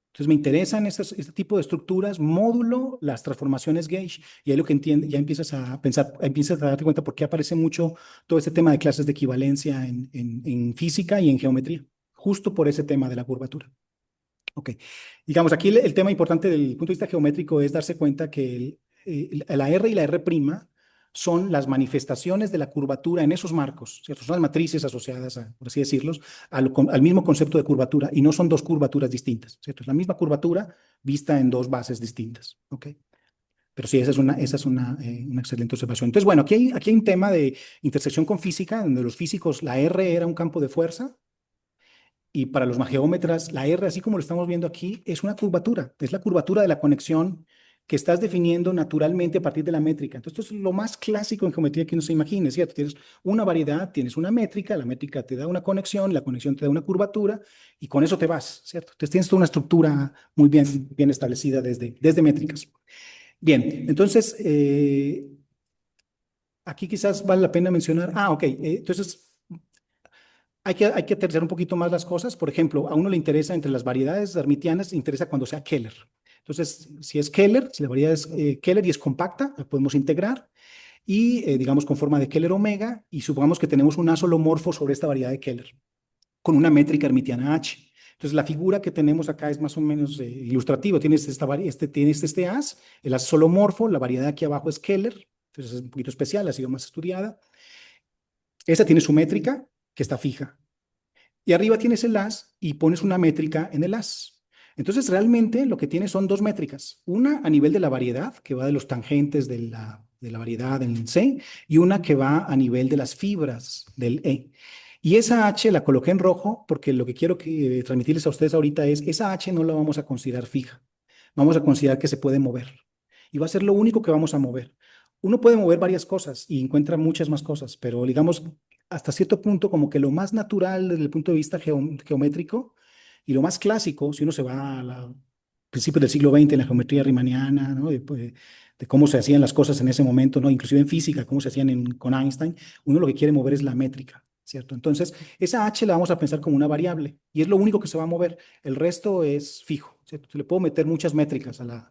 Entonces me interesan este tipo de estructuras, módulo las transformaciones gauge. Y ahí lo que entiende, ya empiezas a pensar, empiezas a darte cuenta por qué aparece mucho todo este tema de clases de equivalencia en física y en geometría, justo por ese tema de la curvatura. Ok, digamos, aquí el tema importante desde el punto de vista geométrico es darse cuenta que la R y la R' son las manifestaciones de la curvatura en esos marcos, ¿cierto? Son las matrices asociadas, por así decirlos, al mismo concepto de curvatura y no son dos curvaturas distintas, ¿cierto? Es la misma curvatura vista en dos bases distintas, ¿ok? Pero sí, esa es una excelente observación. Entonces, bueno, aquí hay un tema de intersección con física, donde los físicos, la R era un campo de fuerza, y para los geómetras, la R, así como lo estamos viendo aquí, es una curvatura, es la curvatura de la conexión que estás definiendo naturalmente a partir de la métrica. Entonces, esto es lo más clásico en geometría que uno se imagine, ¿cierto? Tienes una variedad, tienes una métrica, la métrica te da una conexión, la conexión te da una curvatura, y con eso te vas, ¿cierto? Entonces, tienes toda una estructura muy bien establecida desde métricas. Bien, entonces, aquí quizás vale la pena mencionar, ok, entonces hay que aterrizar un poquito más las cosas. Por ejemplo, a uno le interesa entre las variedades hermitianas, le interesa cuando sea Keller. Entonces, si es Keller, si la variedad es Keller y es compacta, la podemos integrar y, digamos, con forma de Keller omega, y supongamos que tenemos un A solomorfo sobre esta variedad de Keller, con una métrica hermitiana H. Entonces, la figura que tenemos acá es más o menos ilustrativa. Tienes este as, el as solomorfo, la variedad aquí abajo es Keller, entonces es un poquito especial, ha sido más estudiada. Esa tiene su métrica, que está fija. Y arriba tienes el as y pones una métrica en el as. Entonces, realmente lo que tienes son dos métricas. Una a nivel de la variedad, que va de los tangentes de la variedad en el C, y una que va a nivel de las fibras del E. Y esa H la coloqué en rojo porque lo que quiero transmitirles a ustedes ahorita es, esa H no la vamos a considerar fija. Vamos a considerar que se puede mover. Y va a ser lo único que vamos a mover. Uno puede mover varias cosas y encuentra muchas más cosas, pero digamos, hasta cierto punto, como que lo más natural desde el punto de vista geométrico y lo más clásico, si uno se va a principios del siglo XX en la geometría riemanniana, ¿no? De cómo se hacían las cosas en ese momento, ¿no? Inclusive en física, cómo se hacían con Einstein, uno lo que quiere mover es la métrica, ¿cierto? Entonces, esa H la vamos a pensar como una variable y es lo único que se va a mover. El resto es fijo, ¿cierto? Se le puedo meter muchas métricas al,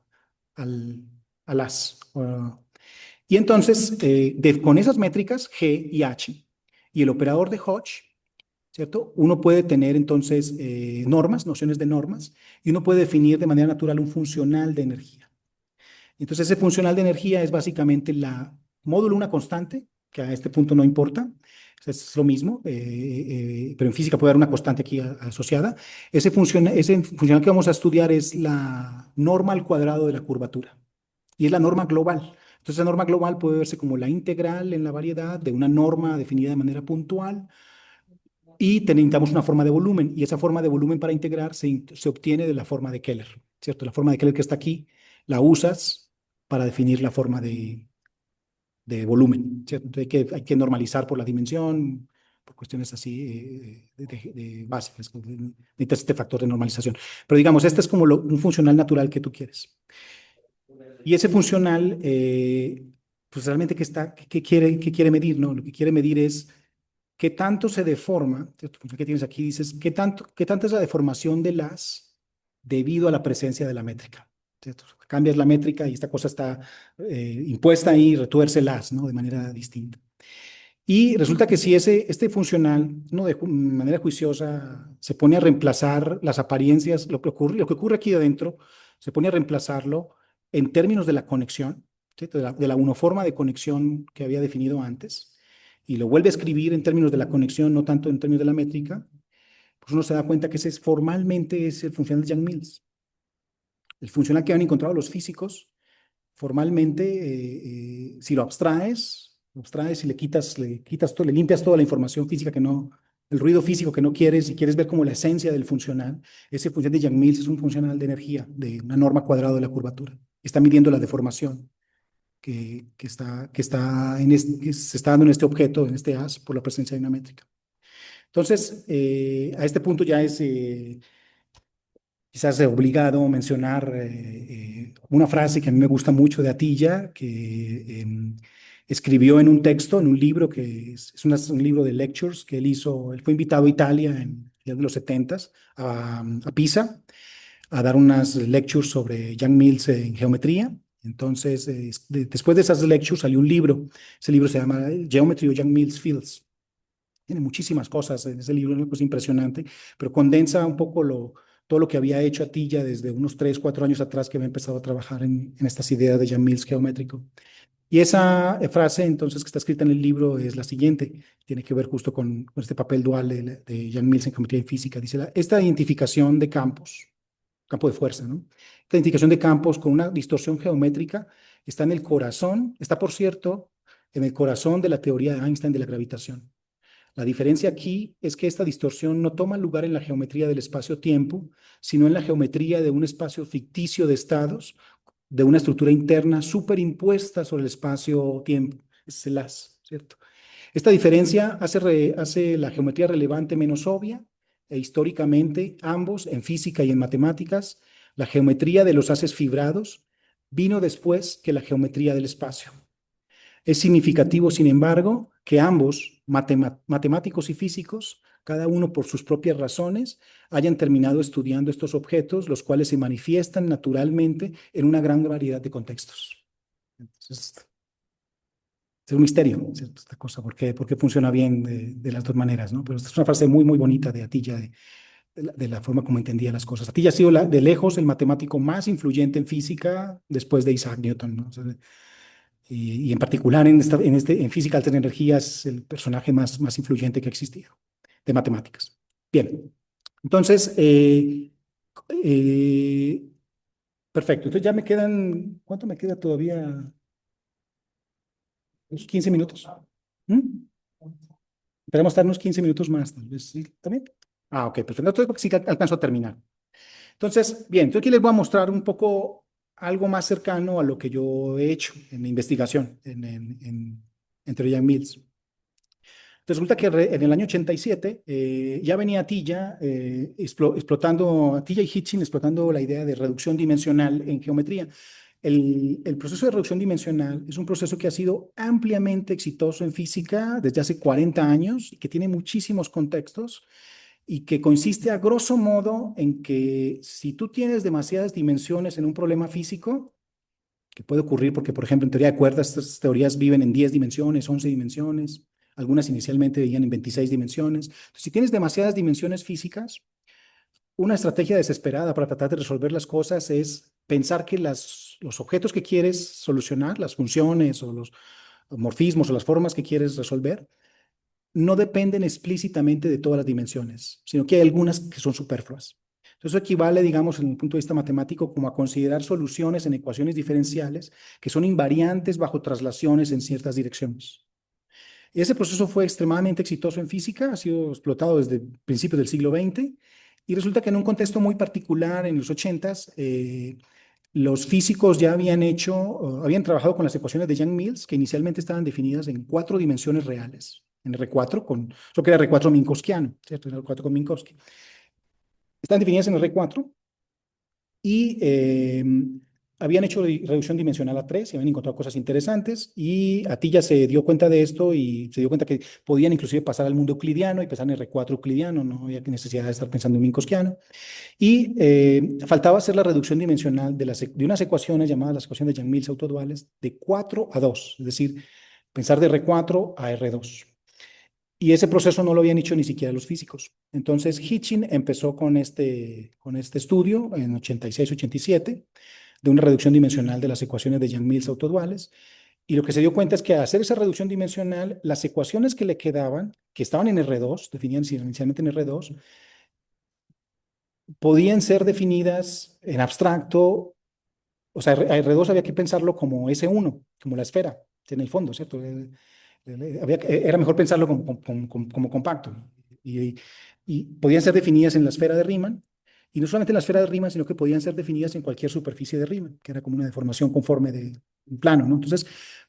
al as. Y entonces, con esas métricas, G y H, y el operador de Hodge, ¿cierto? Uno puede tener entonces normas, nociones de normas, y uno puede definir de manera natural un funcional de energía. Entonces, ese funcional de energía es básicamente la módulo una constante, que a este punto no importa, es lo mismo, pero en física puede haber una constante aquí asociada. Ese funcional que vamos a estudiar es la norma al cuadrado de la curvatura y es la norma global. Entonces, la norma global puede verse como la integral en la variedad de una norma definida de manera puntual y necesitamos una forma de volumen y esa forma de volumen para integrar se obtiene de la forma de Keller, ¿cierto? La forma de Keller que está aquí la usas para definir la forma de volumen, ¿cierto? Entonces hay que normalizar por la dimensión, por cuestiones así de básicas. Necesitas este factor de normalización. Pero digamos, este es como un funcional natural que tú quieres. Y ese funcional, pues realmente, ¿qué quiere medir? ¿No? Lo que quiere medir es qué tanto se deforma, ¿cierto? Que tienes aquí, dices, qué tanta es la deformación de las debido a la presencia de la métrica, ¿cierto? Cambias la métrica y esta cosa está impuesta ahí, retuércelas, ¿no? De manera distinta. Y resulta que si este funcional, no de manera juiciosa, se pone a reemplazar las apariencias, lo que ocurre aquí adentro, se pone a reemplazarlo en términos de la conexión, ¿sí? De la unoforma de conexión que había definido antes, y lo vuelve a escribir en términos de la conexión, no tanto en términos de la métrica, pues uno se da cuenta que formalmente es el funcional de Yang-Mills. El funcional que han encontrado los físicos, formalmente, si lo abstraes y le limpias toda la información física el ruido físico que no quieres, y quieres ver como la esencia del funcional, ese funcional de Yang-Mills es un funcional de energía, de una norma cuadrada de la curvatura. Está midiendo la deformación que se está dando en este objeto, en este haz, por la presencia de una métrica. Entonces, a este punto ya es quizás obligado mencionar una frase que a mí me gusta mucho de Atiyah, que escribió en un texto, en un libro que es un libro de lectures que él hizo. Él fue invitado a Italia en los 70s, a Pisa, a dar unas lectures sobre Yang-Mills en geometría. Entonces, después de esas lectures salió un libro. Ese libro se llama Geometry of Yang-Mills Fields. Tiene muchísimas cosas en ese libro, una cosa impresionante, pero condensa un poco todo lo que había hecho Atiyah desde unos 3, 4 años atrás, que había empezado a trabajar en estas ideas de Yang-Mills geométrico. Y esa frase, entonces, que está escrita en el libro es la siguiente, tiene que ver justo con este papel dual de Yang-Mills en geometría y física. Dice, esta identificación de campos, campo de fuerza, ¿no? Esta identificación de campos con una distorsión geométrica está en el corazón, está, por cierto, en el corazón de la teoría de Einstein de la gravitación. La diferencia aquí es que esta distorsión no toma lugar en la geometría del espacio-tiempo, sino en la geometría de un espacio ficticio de estados, de una estructura interna superimpuesta sobre el espacio-tiempo. Es el haz, ¿cierto? Esta diferencia hace la geometría relevante menos obvia, e históricamente ambos, en física y en matemáticas, la geometría de los haces fibrados vino después que la geometría del espacio. Es significativo, sin embargo, que ambos, matemáticos y físicos, cada uno por sus propias razones, hayan terminado estudiando estos objetos, los cuales se manifiestan naturalmente en una gran variedad de contextos. Entonces, es un misterio, ¿cierto? Esta cosa, ¿por qué funciona bien de las dos maneras, ¿no? Pero esta es una frase muy, muy bonita de Atiyah, de la forma como entendía las cosas. Atiyah ha sido de lejos el matemático más influyente en física después de Isaac Newton, ¿no? O sea, y en particular en física alta energía es el personaje más influyente que ha existido de matemáticas. Bien, entonces, perfecto. Entonces ya me quedan, ¿cuánto me queda todavía? ¿Unos 15 minutos? ¿Mm? Esperamos estar unos 15 minutos más, tal vez, ¿sí? ¿También? Ah, ok, perfecto. Entonces sí que alcanzo a terminar. Entonces, bien, entonces aquí les voy a mostrar un poco algo más cercano a lo que yo he hecho en mi investigación en teoría Yang-Mills. Entonces resulta que en el año 87 ya venía Atiyah explotando, Atiyah y Hitchin explotando la idea de reducción dimensional en geometría. El proceso de reducción dimensional es un proceso que ha sido ampliamente exitoso en física desde hace 40 años y que tiene muchísimos contextos, y que consiste a grosso modo en que si tú tienes demasiadas dimensiones en un problema físico, que puede ocurrir porque, por ejemplo, en teoría de cuerdas, estas teorías viven en 10 dimensiones, 11 dimensiones, algunas inicialmente veían en 26 dimensiones. Entonces, si tienes demasiadas dimensiones físicas, una estrategia desesperada para tratar de resolver las cosas es pensar que los objetos que quieres solucionar, las funciones o los morfismos o las formas que quieres resolver, no dependen explícitamente de todas las dimensiones, sino que hay algunas que son superfluas. Entonces, eso equivale, digamos, en el punto de vista matemático, como a considerar soluciones en ecuaciones diferenciales que son invariantes bajo traslaciones en ciertas direcciones. Y ese proceso fue extremadamente exitoso en física, ha sido explotado desde principios del siglo XX, y resulta que en un contexto muy particular, en los 80s, los físicos ya habían trabajado con las ecuaciones de Yang-Mills, que inicialmente estaban definidas en 4 dimensiones reales, en R4, eso que era R4 minkowskiano, ¿cierto? Era R4 con Minkowski. Están definidas en R4 y habían hecho reducción dimensional a 3 y habían encontrado cosas interesantes, y Atiyah se dio cuenta de esto y se dio cuenta que podían inclusive pasar al mundo euclidiano y pensar en R4 euclidiano, no había necesidad de estar pensando en minkowskiano. Y faltaba hacer la reducción dimensional de unas ecuaciones llamadas las ecuaciones de Yang-Mills autoduales de 4 a 2, es decir, pensar de R4 a R2. Y ese proceso no lo habían hecho ni siquiera los físicos. Entonces, Hitchin empezó con este estudio en 86-87 de una reducción dimensional de las ecuaciones de Yang-Mills autoduales. Y lo que se dio cuenta es que al hacer esa reducción dimensional, las ecuaciones que le quedaban, que estaban en R2, definían inicialmente en R2, podían ser definidas en abstracto. O sea, a R2 había que pensarlo como S1, como la esfera, en el fondo, ¿cierto? Era mejor pensarlo como compacto. Y, y podían ser definidas en la esfera de Riemann, y no solamente en la esfera de Riemann, sino que podían ser definidas en cualquier superficie de Riemann, que era como una deformación conforme de un plano, ¿no? Entonces,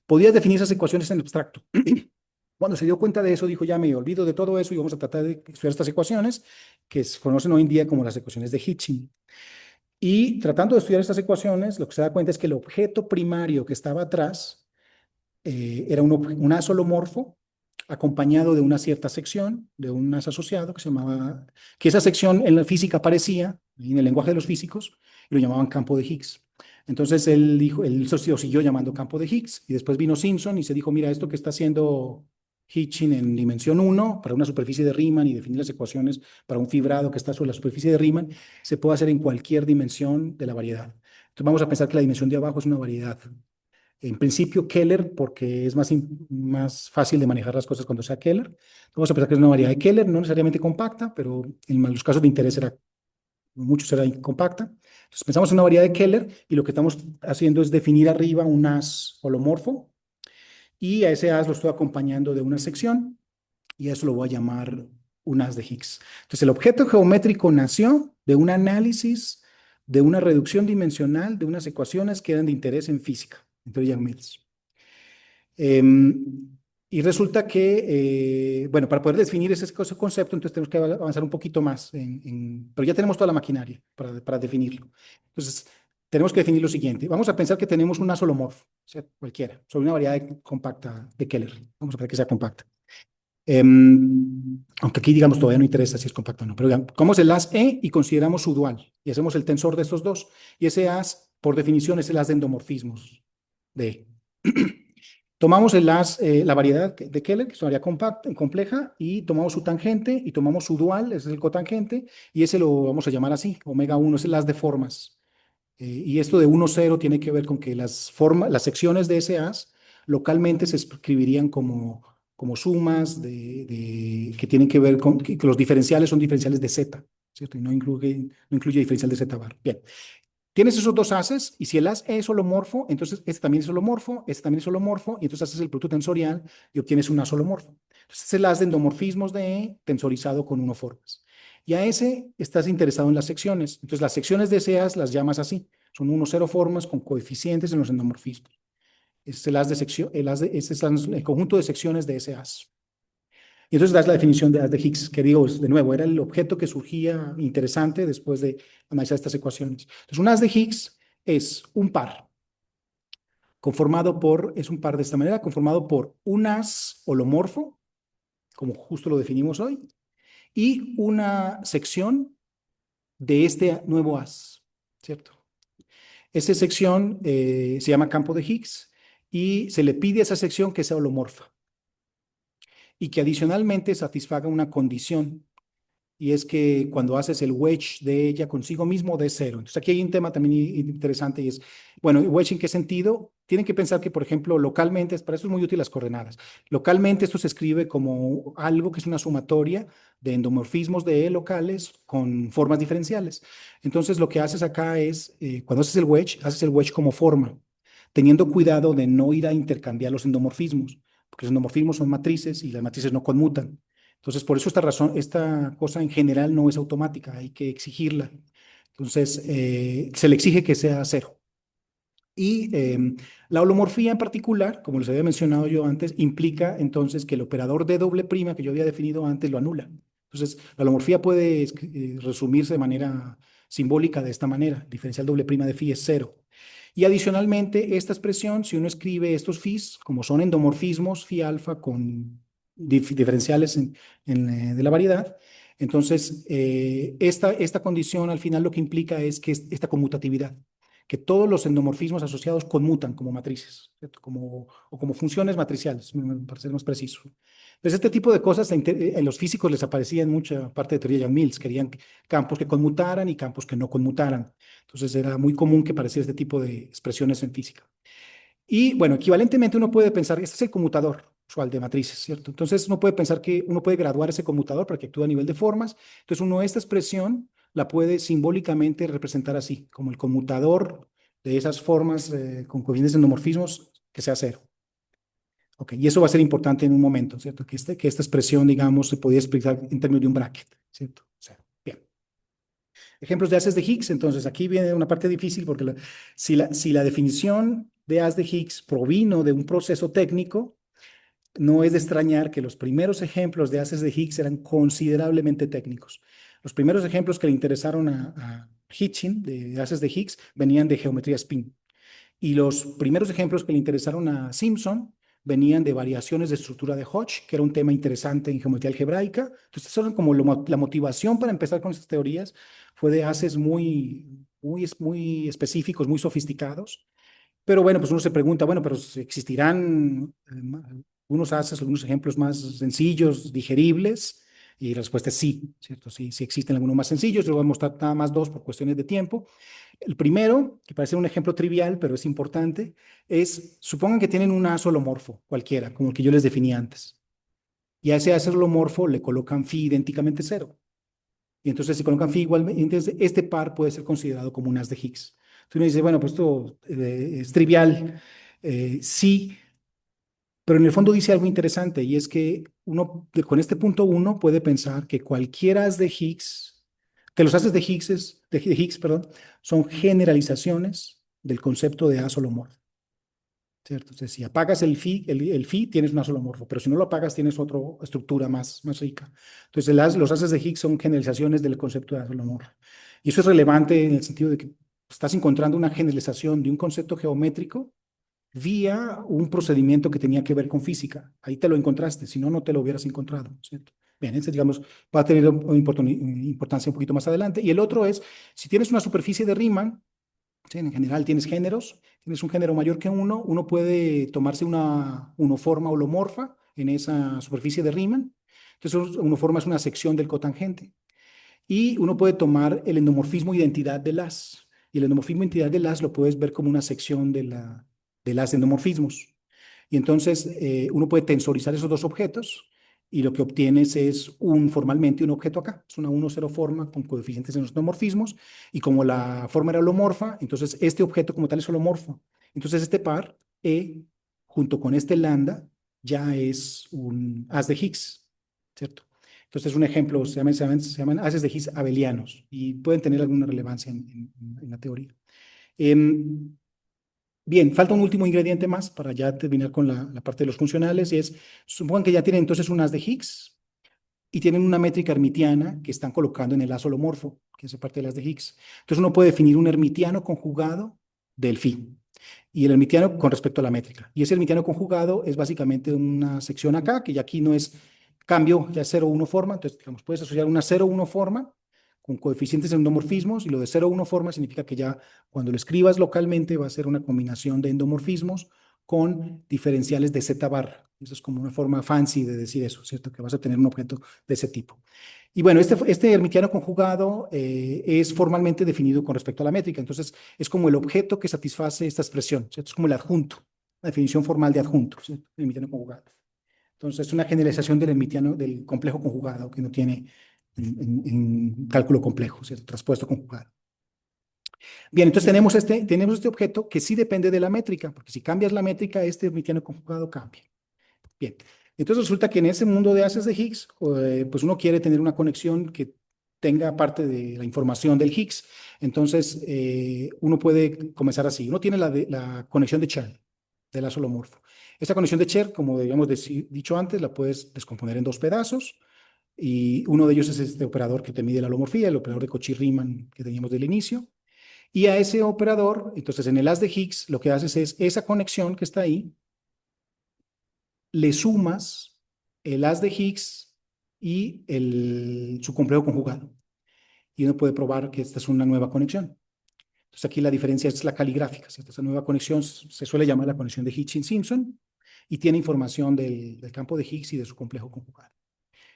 podías definir esas ecuaciones en abstracto. Cuando se dio cuenta de eso, dijo, ya me olvido de todo eso y vamos a tratar de estudiar estas ecuaciones que se conocen hoy en día como las ecuaciones de Hitchin. Y tratando de estudiar estas ecuaciones, lo que se da cuenta es que el objeto primario que estaba atrás era un as holomorfo acompañado de una cierta sección, de un as asociado que se llamaba, que esa sección en la física aparecía, en el lenguaje de los físicos, y lo llamaban campo de Higgs. Entonces él dijo, él lo siguió llamando campo de Higgs, y después vino Simpson y se dijo, mira, esto que está haciendo Hitchin en dimensión 1 para una superficie de Riemann y definir las ecuaciones para un fibrado que está sobre la superficie de Riemann, se puede hacer en cualquier dimensión de la variedad. Entonces vamos a pensar que la dimensión de abajo es una variedad. En principio, Keller, porque es más fácil de manejar las cosas cuando sea Keller. Vamos a pensar que es una variedad de Keller, no necesariamente compacta, pero en los casos de interés muchos será compacta. Entonces pensamos en una variedad de Keller y lo que estamos haciendo es definir arriba un as holomorfo y a ese as lo estoy acompañando de una sección y eso lo voy a llamar un as de Higgs. Entonces el objeto geométrico nació de un análisis de una reducción dimensional de unas ecuaciones que eran de interés en física, entre Yang-Mills. Y resulta que, bueno, para poder definir ese concepto, entonces tenemos que avanzar un poquito más, pero ya tenemos toda la maquinaria para definirlo. Entonces, tenemos que definir lo siguiente. Vamos a pensar que tenemos un as holomorfo, o sea, cualquiera, sobre una variedad compacta de Keller. Vamos a ver que sea compacta. Aunque aquí, digamos, todavía no interesa si es compacto o no, pero digamos, tomamos el as E y consideramos su dual, y hacemos el tensor de estos dos, y ese as, por definición, es el as de endomorfismos de E. Tomamos la variedad de Keller, que es una variedad compleja, y tomamos su tangente, y tomamos su dual, ese es el cotangente, y ese lo vamos a llamar así, omega 1, es el as de formas. Y esto de 1, 0 tiene que ver con que las secciones de ese as localmente se escribirían como sumas que tienen que ver con que los diferenciales son diferenciales de z, ¿cierto? Y no incluye diferencial de z bar. Bien. Tienes esos dos ases, y si el as es holomorfo, entonces este también es holomorfo, este también es holomorfo, y entonces haces el producto tensorial y obtienes un as holomorfo. Entonces es el as de endomorfismos de E tensorizado con 1 formas. Y a ese estás interesado en las secciones. Entonces las secciones de ese as las llamas así. Son 1, 0 formas con coeficientes en los endomorfismos. Ese es el as de sección, ese es el conjunto de secciones de ese as. Y entonces das la definición de as de Higgs, que digo, de nuevo, era el objeto que surgía interesante después de analizar estas ecuaciones. Entonces, un as de Higgs es un par es un par de esta manera, conformado por un as holomorfo, como justo lo definimos hoy, y una sección de este nuevo as, ¿cierto? Esa sección se llama campo de Higgs y se le pide a esa sección que sea holomorfa y que adicionalmente satisfaga una condición, y es que cuando haces el wedge de ella consigo mismo de cero. Entonces aquí hay un tema también interesante y es, bueno, wedge en qué sentido. Tienen que pensar que, por ejemplo, localmente, para eso es muy útil las coordenadas. Localmente esto se escribe como algo que es una sumatoria de endomorfismos de E locales con formas diferenciales. Entonces lo que haces acá es, cuando haces el wedge como forma, teniendo cuidado de no ir a intercambiar los endomorfismos, porque los endomorfismos son matrices y las matrices no conmutan. Entonces, por eso esta cosa en general no es automática, hay que exigirla. Entonces, se le exige que sea cero. Y la holomorfía en particular, como les había mencionado yo antes, implica entonces que el operador de doble prima que yo había definido antes lo anula. Entonces, la holomorfía puede resumirse de manera simbólica de esta manera. Diferencial doble prima de phi es cero. Y adicionalmente, esta expresión, si uno escribe estos phis, como son endomorfismos, phi alfa con diferenciales de la variedad, entonces esta condición al final lo que implica es que esta conmutatividad. que todos los endomorfismos asociados conmutan como matrices, ¿cierto? O como funciones matriciales, para ser más preciso. Entonces, este tipo de cosas en los físicos les aparecía en mucha parte de teoría de Yang-Mills, querían campos que conmutaran y campos que no conmutaran. Entonces, era muy común que apareciera este tipo de expresiones en física. Y bueno, equivalentemente uno puede pensar, este es el conmutador usual de matrices, ¿cierto? Entonces uno puede pensar que uno puede graduar ese conmutador para que actúe a nivel de formas. Entonces uno esta expresión la puede simbólicamente representar así, como el conmutador de esas formas con coeficientes de endomorfismos que sea cero. Ok, y eso va a ser importante en un momento, ¿cierto? Que esta expresión, digamos, se podía explicar en términos de un bracket, ¿cierto? O sea, bien. Ejemplos de haces de Higgs, entonces aquí viene una parte difícil porque si la definición de haz de Higgs provino de un proceso técnico, no es de extrañar que los primeros ejemplos de haces de Higgs eran considerablemente técnicos. Los primeros ejemplos que le interesaron a Hitchin de haces de Higgs venían de geometría spin. Y los primeros ejemplos que le interesaron a Simpson venían de variaciones de estructura de Hodge, que era un tema interesante en geometría algebraica. Entonces, eso era como la motivación para empezar con estas teorías, fue de haces muy específicos, muy sofisticados. Pero bueno, pues uno se pregunta, bueno, pero ¿existirán algunos haces, algunos ejemplos más sencillos, digeribles? Y la respuesta es sí, ¿cierto? Sí, sí existen algunos más sencillos. Yo voy a mostrar nada más dos por cuestiones de tiempo. El primero, que parece un ejemplo trivial, pero es importante, es, supongan que tienen un haz holomorfo, cualquiera, como el que yo les definí antes. Y a ese haz holomorfo le colocan phi idénticamente cero. Y entonces, si colocan phi igual, entonces este par puede ser considerado como un haz de Higgs. Entonces uno dice, bueno, pues esto es trivial. Sí, pero en el fondo dice algo interesante y es que uno, con este punto uno puede pensar que cualquier haz de Higgs, que los haces de Higgs, de Higgs, perdón, son generalizaciones del concepto de haz holomorfo, ¿cierto? Entonces, si apagas el phi tienes un haz holomorfo, pero si no lo apagas tienes otra estructura más rica. Entonces, los haces de Higgs son generalizaciones del concepto de haz holomorfo. Y eso es relevante en el sentido de que estás encontrando una generalización de un concepto geométrico vía un procedimiento que tenía que ver con física. Ahí te lo encontraste, si no, no te lo hubieras encontrado, ¿cierto? Bien, ese, digamos, va a tener una importancia un poquito más adelante. Y el otro es, si tienes una superficie de Riemann, ¿sí? En general tienes géneros, tienes un género mayor que uno puede tomarse una unoforma holomorfa en esa superficie de Riemann. Entonces, unoforma es una sección del cotangente. Y uno puede tomar el endomorfismo identidad de las. Y el endomorfismo identidad de las lo puedes ver como una sección de las endomorfismos. Y entonces uno puede tensorizar esos dos objetos y lo que obtienes es formalmente un objeto acá. Es una 1,0 forma con coeficientes en los endomorfismos. Y como la forma era holomorfa, entonces este objeto como tal es holomorfo. Entonces este par, E, junto con este lambda, ya es un haz de Higgs, ¿cierto? Entonces, un ejemplo, se llaman haces de Higgs abelianos y pueden tener alguna relevancia en la teoría. Bien, falta un último ingrediente más para ya terminar con la parte de los funcionales y es, supongan que ya tienen entonces un haz de Higgs y tienen una métrica hermitiana que están colocando en el haz holomorfo, que es parte de las de Higgs. Entonces, uno puede definir un hermitiano conjugado del phi y el hermitiano con respecto a la métrica. Y ese hermitiano conjugado es básicamente una sección acá, que ya aquí no es cambio, ya es 0, 1 forma. Entonces, digamos, puedes asociar una 0, 1 forma con coeficientes endomorfismos y lo de 0, 1 forma significa que ya cuando lo escribas localmente va a ser una combinación de endomorfismos con diferenciales de z bar. Eso es como una forma fancy de decir eso, ¿cierto? Que vas a tener un objeto de ese tipo. Y bueno, este hermitiano conjugado es formalmente definido con respecto a la métrica. Entonces, es como el objeto que satisface esta expresión, ¿cierto? Es como el adjunto, la definición formal de adjunto, ¿cierto? El hermitiano conjugado. Entonces, es una generalización del hermitiano, del complejo conjugado que no tiene en cálculo complejo, ¿cierto? Traspuesto conjugado. Bien, entonces tenemos este objeto que sí depende de la métrica, porque si cambias la métrica, este hermitiano conjugado cambia. Bien, entonces resulta que en ese mundo de haces de Higgs, pues uno quiere tener una conexión que tenga parte de la información del Higgs. Entonces, uno puede comenzar así. Uno tiene la conexión de Chern, del haz holomorfo. Esa conexión de Chern, como habíamos dicho antes, la puedes descomponer en dos pedazos. Y uno de ellos es este operador que te mide la holomorfía, el operador de Cauchy-Riemann que teníamos del inicio. Y a ese operador, entonces en el haz de Higgs, lo que haces es esa conexión que está ahí, le sumas el haz de Higgs y su complejo conjugado. Y uno puede probar que esta es una nueva conexión. Entonces aquí la diferencia es la caligráfica, ¿cierto? Esta nueva conexión se suele llamar la conexión de Hitchins-Simpson y tiene información del campo de Higgs y de su complejo conjugado.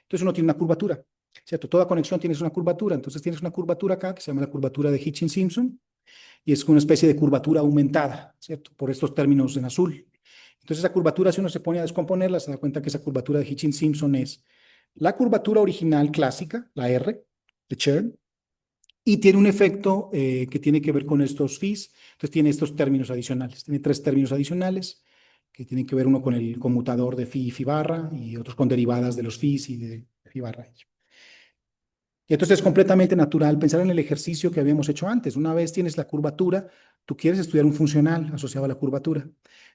Entonces uno tiene una curvatura, ¿cierto? Toda conexión tiene una curvatura, entonces tienes una curvatura acá que se llama la curvatura de Hitchins-Simpson y es una especie de curvatura aumentada, ¿cierto? Por estos términos en azul. Entonces esa curvatura, si uno se pone a descomponerla, se da cuenta que esa curvatura de Hitchins-Simpson es la curvatura original clásica, la R, de Chern, y tiene un efecto que tiene que ver con estos phis, entonces tiene estos términos adicionales, tiene 3 términos adicionales que tienen que ver uno con el conmutador de phi y phi barra y otros con derivadas de los phis y de phi barra. Y entonces es completamente natural pensar en el ejercicio que habíamos hecho antes. Una vez tienes la curvatura, tú quieres estudiar un funcional asociado a la curvatura.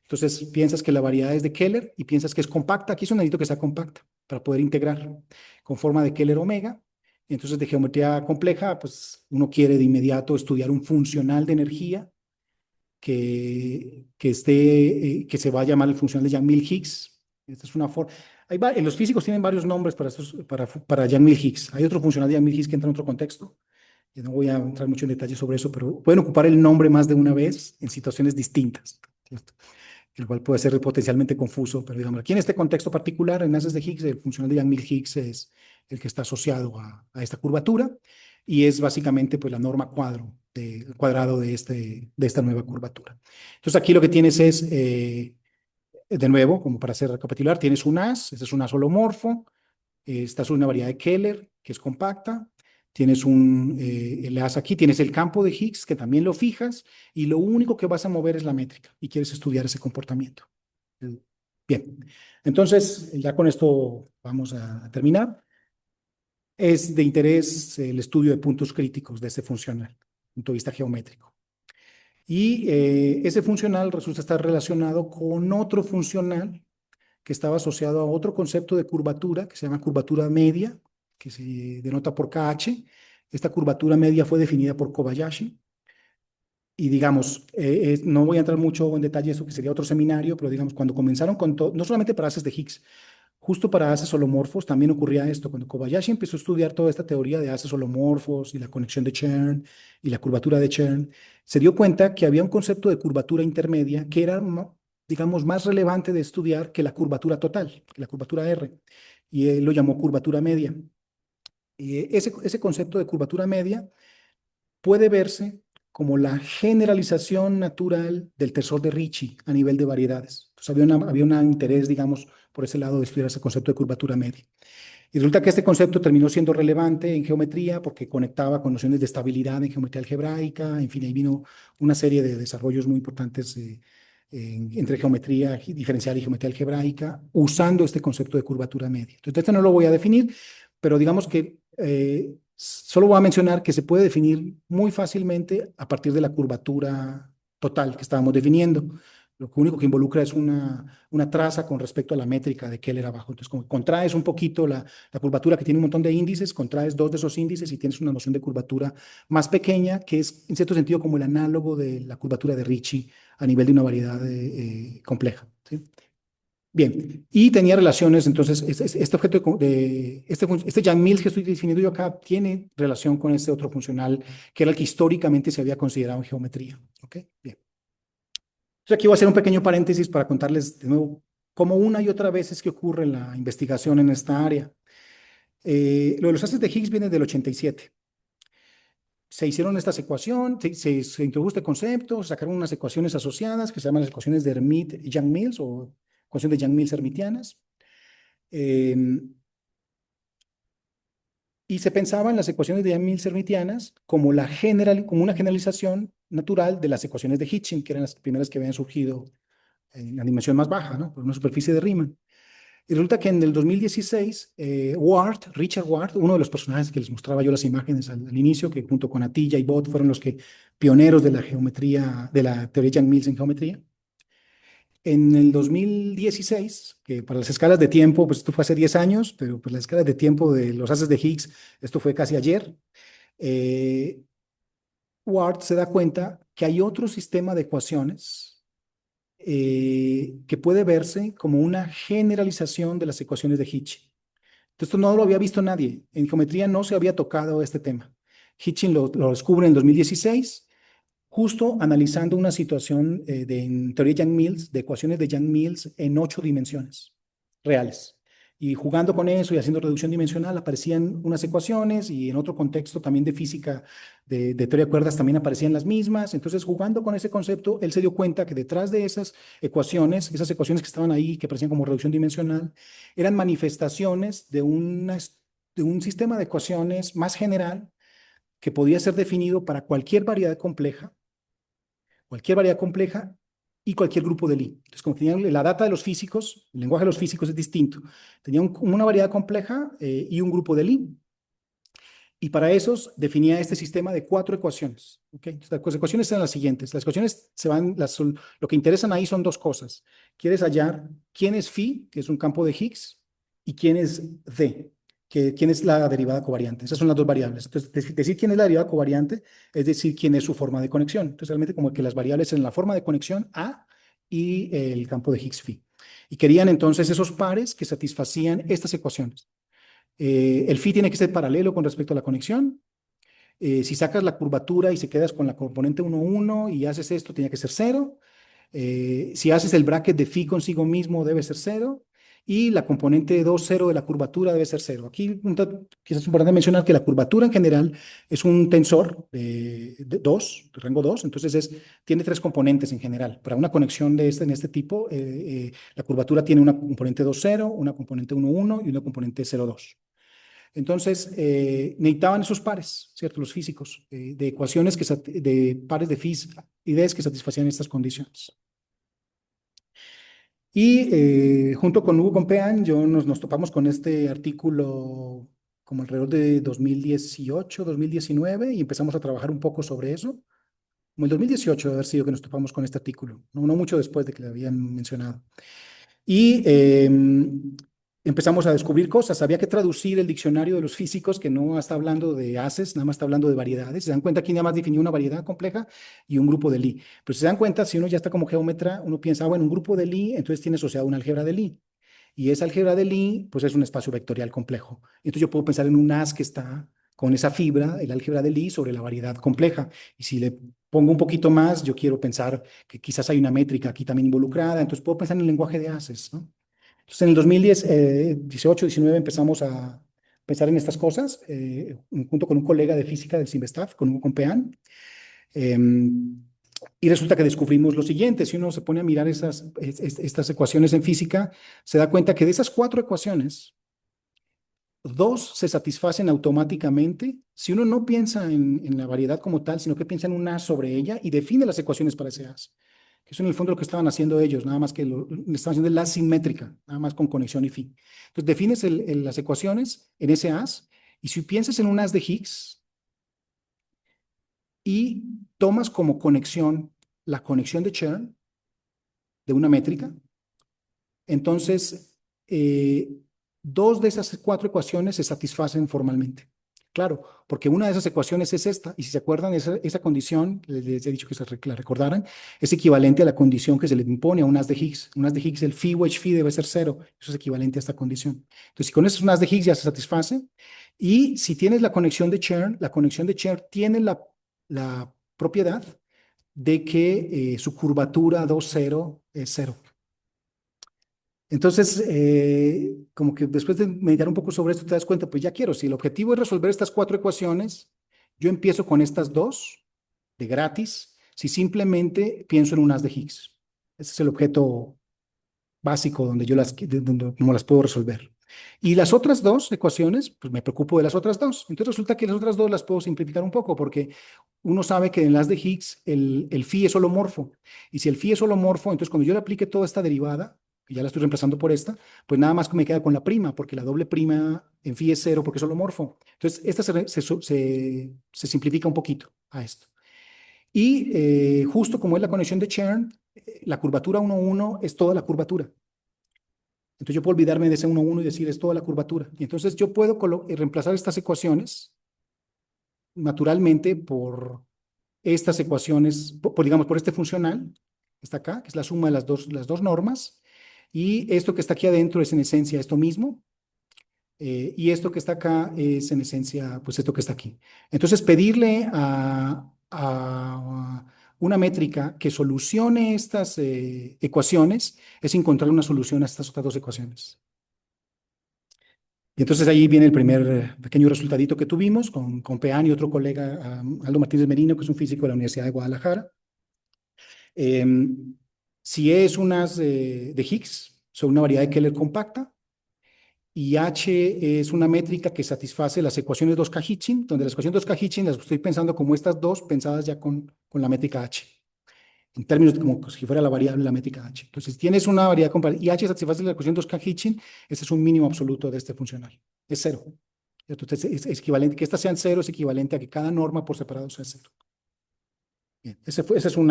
Entonces piensas que la variedad es de Keller y piensas que es compacta. Aquí solo necesito que sea compacta para poder integrar con forma de Keller omega. Y entonces de geometría compleja, pues uno quiere de inmediato estudiar un funcional de energía que se va a llamar el funcional de Yang-Mills-Higgs. Esta es una forma. Los físicos tienen varios nombres para Yang-Mills-Higgs. Hay otro funcional de Yang-Mills-Higgs que entra en otro contexto. Yo no voy a entrar mucho en detalle sobre eso, pero pueden ocupar el nombre más de una vez en situaciones distintas, ¿cierto? El cual puede ser potencialmente confuso, pero digamos, aquí en este contexto particular, en haces de Higgs, el funcional de Yang-Mills-Higgs es el que está asociado a esta curvatura y es básicamente pues, la norma cuadrado de esta nueva curvatura. Entonces aquí lo que tienes es, de nuevo, como para hacer recapitular, tienes un haz, este es un haz holomorfo, esta es una variedad de Keller que es compacta, tienes el haz aquí, tienes el campo de Higgs que también lo fijas y lo único que vas a mover es la métrica y quieres estudiar ese comportamiento. Bien, entonces ya con esto vamos a terminar. Es de interés el estudio de puntos críticos de este funcional, desde el punto de vista geométrico. Y ese funcional resulta estar relacionado con otro funcional que estaba asociado a otro concepto de curvatura que se llama curvatura media, que se denota por KH. Esta curvatura media fue definida por Kobayashi. Y digamos, no voy a entrar mucho en detalle, eso que sería otro seminario, pero digamos, cuando comenzaron con todo, no solamente para haces de Higgs, justo para haces holomorfos también ocurría esto. Cuando Kobayashi empezó a estudiar toda esta teoría de haces holomorfos y la conexión de Chern y la curvatura de Chern, se dio cuenta que había un concepto de curvatura intermedia que era, digamos, más relevante de estudiar que la curvatura total, que la curvatura R. Y él lo llamó curvatura media. Y ese concepto de curvatura media puede verse como la generalización natural del tensor de Ricci a nivel de variedades. Entonces había un interés, digamos, por ese lado de estudiar ese concepto de curvatura media. Y resulta que este concepto terminó siendo relevante en geometría porque conectaba con nociones de estabilidad en geometría algebraica, en fin, ahí vino una serie de desarrollos muy importantes entre geometría diferencial y geometría algebraica usando este concepto de curvatura media. Entonces, este no lo voy a definir, pero digamos que solo voy a mencionar que se puede definir muy fácilmente a partir de la curvatura total que estábamos definiendo. Lo único que involucra es una traza con respecto a la métrica de Keller abajo. Entonces, como contraes un poquito la curvatura que tiene un montón de índices, contraes 2 de esos índices y tienes una noción de curvatura más pequeña, que es en cierto sentido como el análogo de la curvatura de Ricci a nivel de una variedad compleja, ¿sí? Bien, y tenía relaciones, entonces, este objeto este Yang-Mills que estoy definiendo yo acá tiene relación con este otro funcional que era el que históricamente se había considerado en geometría. ¿Ok? Bien. Entonces aquí voy a hacer un pequeño paréntesis para contarles de nuevo cómo una y otra vez es que ocurre la investigación en esta área. Lo de los haces de Higgs viene del 87. Se hicieron estas ecuaciones, se introdujo este concepto, sacaron unas ecuaciones asociadas que se llaman las ecuaciones de Hermite-Yang-Mills o ecuaciones de Yang-Mills hermitianas. Y se pensaba en las ecuaciones de Yang-Mills hermitianas como una generalización natural de las ecuaciones de Hitchin, que eran las primeras que habían surgido en la dimensión más baja, ¿no? Por una superficie de Riemann. Y resulta que en el 2016, Richard Ward, uno de los personajes que les mostraba yo las imágenes al inicio, que junto con Atiyah y Bott fueron los pioneros de la geometría, de la teoría de Yang-Mills en geometría. En el 2016, que para las escalas de tiempo, pues esto fue hace 10 años, pero pues las escalas de tiempo de los haces de Higgs, esto fue casi ayer, Ward se da cuenta que hay otro sistema de ecuaciones que puede verse como una generalización de las ecuaciones de Hitchin. Esto no lo había visto nadie. En geometría no se había tocado este tema. Hitchin lo descubre en el 2016. justo analizando una situación en teoría Yang-Mills, de ecuaciones de Yang-Mills en 8 dimensiones reales. Y jugando con eso y haciendo reducción dimensional aparecían unas ecuaciones y en otro contexto también de física, de teoría de cuerdas también aparecían las mismas. Entonces, jugando con ese concepto, él se dio cuenta que detrás de esas ecuaciones que estaban ahí, que parecían como reducción dimensional, eran manifestaciones de un sistema de ecuaciones más general que podía ser definido para cualquier variedad compleja y cualquier grupo de Lie. Entonces, como tenían la data de los físicos, el lenguaje de los físicos es distinto. Tenían una variedad compleja y un grupo de Lie. Y para esos definía este sistema de 4 ecuaciones. ¿Okay? Entonces, las ecuaciones eran las siguientes. Las ecuaciones lo que interesan ahí son 2 cosas. Quieres hallar quién es phi, que es un campo de Higgs, y quién es d, quién es la derivada covariante. Esas son las 2 variables. Entonces, decir quién es la derivada covariante es decir quién es su forma de conexión. Entonces, realmente como que las variables en la forma de conexión A y el campo de Higgs phi. Y querían entonces esos pares que satisfacían estas ecuaciones. El phi tiene que ser paralelo con respecto a la conexión. Si sacas la curvatura y se quedas con la componente 1, 1 y haces esto, tiene que ser 0. Si haces el bracket de phi consigo mismo, debe ser 0. Y la componente 2, 0 de la curvatura debe ser 0. Aquí quizás es importante mencionar que la curvatura en general es un tensor de 2, de rango 2. Entonces tiene 3 componentes en general. Para una conexión en este tipo, la curvatura tiene una componente 2, 0, una componente 1, 1 y una componente 0, 2. Entonces, necesitaban esos pares, ¿cierto? Los físicos, de ecuaciones, de pares de ideas que satisfacían estas condiciones. Y junto con Hugo Compeán, nos topamos con este artículo como alrededor de 2018, 2019, y empezamos a trabajar un poco sobre eso. Como el 2018 debe haber sido que nos topamos con este artículo, no mucho después de que lo habían mencionado. Y empezamos a descubrir cosas. Había que traducir el diccionario de los físicos, que no está hablando de haces, nada más está hablando de variedades. Se dan cuenta que nada más definió una variedad compleja y un grupo de Lie. Pero si se dan cuenta, si uno ya está como geómetra, uno piensa, bueno, un grupo de Lie, entonces tiene asociado una álgebra de Lie. Y esa álgebra de Lie, pues es un espacio vectorial complejo. Entonces yo puedo pensar en un haz que está con esa fibra, el álgebra de Lie, sobre la variedad compleja. Y si le pongo un poquito más, yo quiero pensar que quizás hay una métrica aquí también involucrada, entonces puedo pensar en el lenguaje de haces, ¿no? Entonces, en el 2018, 19 empezamos a pensar en estas cosas, junto con un colega de física del CIMBESTAF, con Hugo Compeán. Y resulta que descubrimos lo siguiente: si uno se pone a mirar estas ecuaciones en física, se da cuenta que de esas 4 ecuaciones, 2 se satisfacen automáticamente si uno no piensa en la variedad como tal, sino que piensa en un haz sobre ella y define las ecuaciones para ese haz. Eso en el fondo lo que estaban haciendo ellos, nada más que le estaban haciendo la simétrica, nada más con conexión y phi. Entonces defines las ecuaciones en ese haz, y si piensas en un haz de Higgs y tomas como conexión la conexión de Chern de una métrica, entonces 2 de esas 4 ecuaciones se satisfacen formalmente. Claro, porque una de esas ecuaciones es esta, y si se acuerdan, esa condición, les he dicho que la recordaran, es equivalente a la condición que se le impone a un haz de Higgs. Un haz de Higgs, el phi wedge phi debe ser 0, eso es equivalente a esta condición. Entonces, si con eso es un haz de Higgs ya se satisface, y si tienes la conexión de Chern tiene la propiedad de que su curvatura 2, 0 es 0. Entonces, como que después de meditar un poco sobre esto, te das cuenta, pues ya quiero, si el objetivo es resolver estas 4 ecuaciones, yo empiezo con estas 2 de gratis, si simplemente pienso en un haz de Higgs. Ese es el objeto básico donde no las puedo resolver. Y las otras 2 ecuaciones, pues me preocupo de las otras 2. Entonces resulta que las otras 2 las puedo simplificar un poco, porque uno sabe que en el haz de Higgs el phi es holomorfo. Y si el phi es holomorfo, entonces cuando yo le aplique toda esta derivada, y ya la estoy reemplazando por esta, pues nada más que me queda con la prima, porque la doble prima en phi es 0 porque es holomorfo. Entonces, esta se simplifica un poquito a esto. Y justo como es la conexión de Chern, la curvatura 1, 1 es toda la curvatura. Entonces yo puedo olvidarme de ese 1, 1 y decir es toda la curvatura. Y entonces yo puedo reemplazar estas ecuaciones naturalmente por estas ecuaciones, digamos, por este funcional, que está acá, que es la suma de las dos normas, y esto que está aquí adentro es en esencia esto mismo, y esto que está acá es en esencia, pues esto que está aquí. Entonces pedirle a una métrica que solucione estas ecuaciones es encontrar una solución a estas otras dos ecuaciones. Y entonces ahí viene el primer pequeño resultadito que tuvimos con Peán y otro colega, Aldo Martínez Merino, que es un físico de la Universidad de Guadalajara. Si es unas de Higgs, son una variedad de Keller compacta, y H es una métrica que satisface las ecuaciones 2K-Hitchin, donde las ecuaciones 2K-Hitchin las estoy pensando como estas dos, pensadas ya con la métrica H, en términos de como si fuera la variable la métrica H. Entonces, si tienes una variedad compacta y H satisface la ecuación 2K-Hitchin, ese es un mínimo absoluto de este funcional. Es cero. Entonces, es equivalente, que estas sean cero es equivalente a que cada norma por separado sea cero. Bien, entonces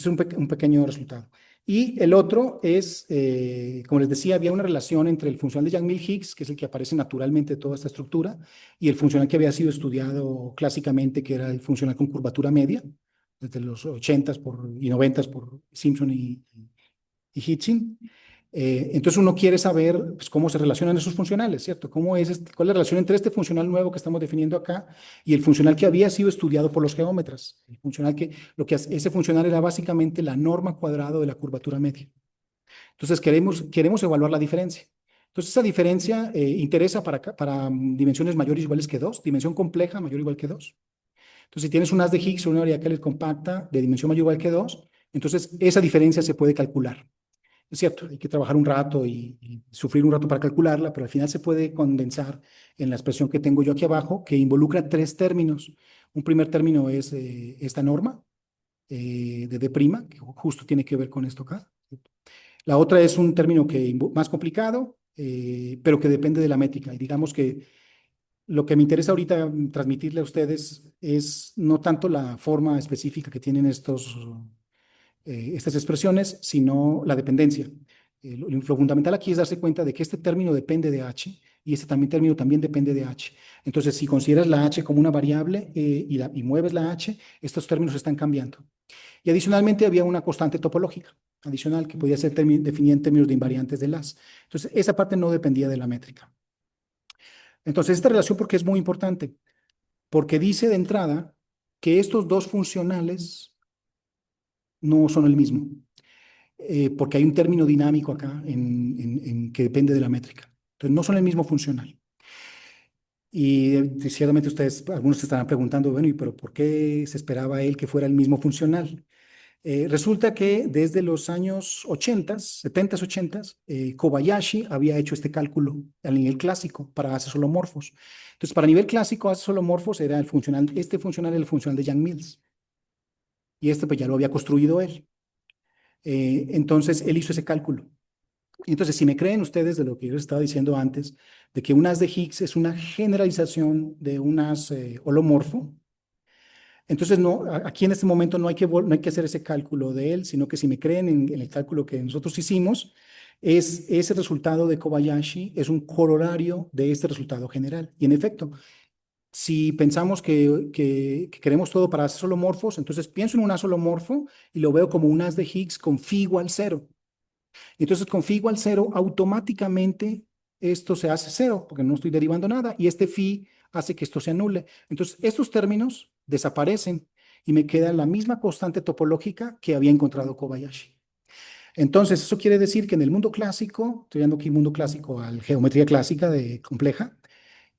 un pequeño resultado. Y el otro es, como les decía, había una relación entre el funcional de Yang-Mills-Higgs, que es el que aparece naturalmente en toda esta estructura, y el funcional que había sido estudiado clásicamente, que era el funcional con curvatura media, desde los 80s y 90s por Simpson y Hitchin. Entonces uno quiere saber pues, cómo se relacionan esos funcionales, ¿cierto? ¿Cuál es la relación entre este funcional nuevo que estamos definiendo acá y el funcional que había sido estudiado por los geómetras? El funcional ese funcional era básicamente la norma cuadrada de la curvatura media. Entonces queremos evaluar la diferencia. Entonces esa diferencia interesa para dimensiones mayores o iguales que 2, dimensión compleja mayor o igual que 2. Entonces si tienes un haz de Higgs o una variedad Keller compacta de dimensión mayor o igual que 2, entonces esa diferencia se puede calcular. Es cierto, hay que trabajar un rato y sufrir un rato para calcularla, pero al final se puede condensar en la expresión que tengo yo aquí abajo, que involucra tres términos. Un primer término es esta norma de D', que justo tiene que ver con esto acá. La otra es un término más complicado, pero que depende de la métrica. Y digamos que lo que me interesa ahorita transmitirle a ustedes es no tanto la forma específica que tienen estas expresiones, sino la dependencia. Lo fundamental aquí es darse cuenta de que este término depende de H y este término también depende de H. Entonces, si consideras la H como una variable y mueves la H, estos términos están cambiando. Y adicionalmente había una constante topológica adicional que podía ser definida en términos de invariantes de las. Entonces, esa parte no dependía de la métrica. Entonces, esta relación, ¿por qué es muy importante? Porque dice de entrada que estos dos funcionales no son el mismo. Porque hay un término dinámico acá que depende de la métrica. Entonces, no son el mismo funcional. Y ciertamente algunos se estarán preguntando, bueno, ¿y pero por qué se esperaba él que fuera el mismo funcional? Resulta que desde los años 80, 70, 80, Kobayashi había hecho este cálculo a nivel clásico para haces holomorfos. Entonces, para nivel clásico, haces holomorfos era este funcional era el funcional de Yang-Mills. Y este pues ya lo había construido él. Entonces, él hizo ese cálculo. Entonces, si me creen ustedes de lo que yo les estaba diciendo antes, de que un haz de Higgs es una generalización de un haz holomorfo, entonces aquí en este momento no hay que hacer ese cálculo de él, sino que si me creen en el cálculo que nosotros hicimos, ese resultado de Kobayashi es un corolario de este resultado general. Y en efecto, si pensamos que queremos todo para haces holomorfos, entonces pienso en un haz holomorfo y lo veo como un haz de Higgs con phi igual 0. Entonces, con phi igual 0, automáticamente esto se hace 0, porque no estoy derivando nada, y este phi hace que esto se anule. Entonces, estos términos desaparecen y me queda la misma constante topológica que había encontrado Kobayashi. Entonces, eso quiere decir que en el mundo clásico, estoy dando aquí mundo clásico a la geometría clásica compleja,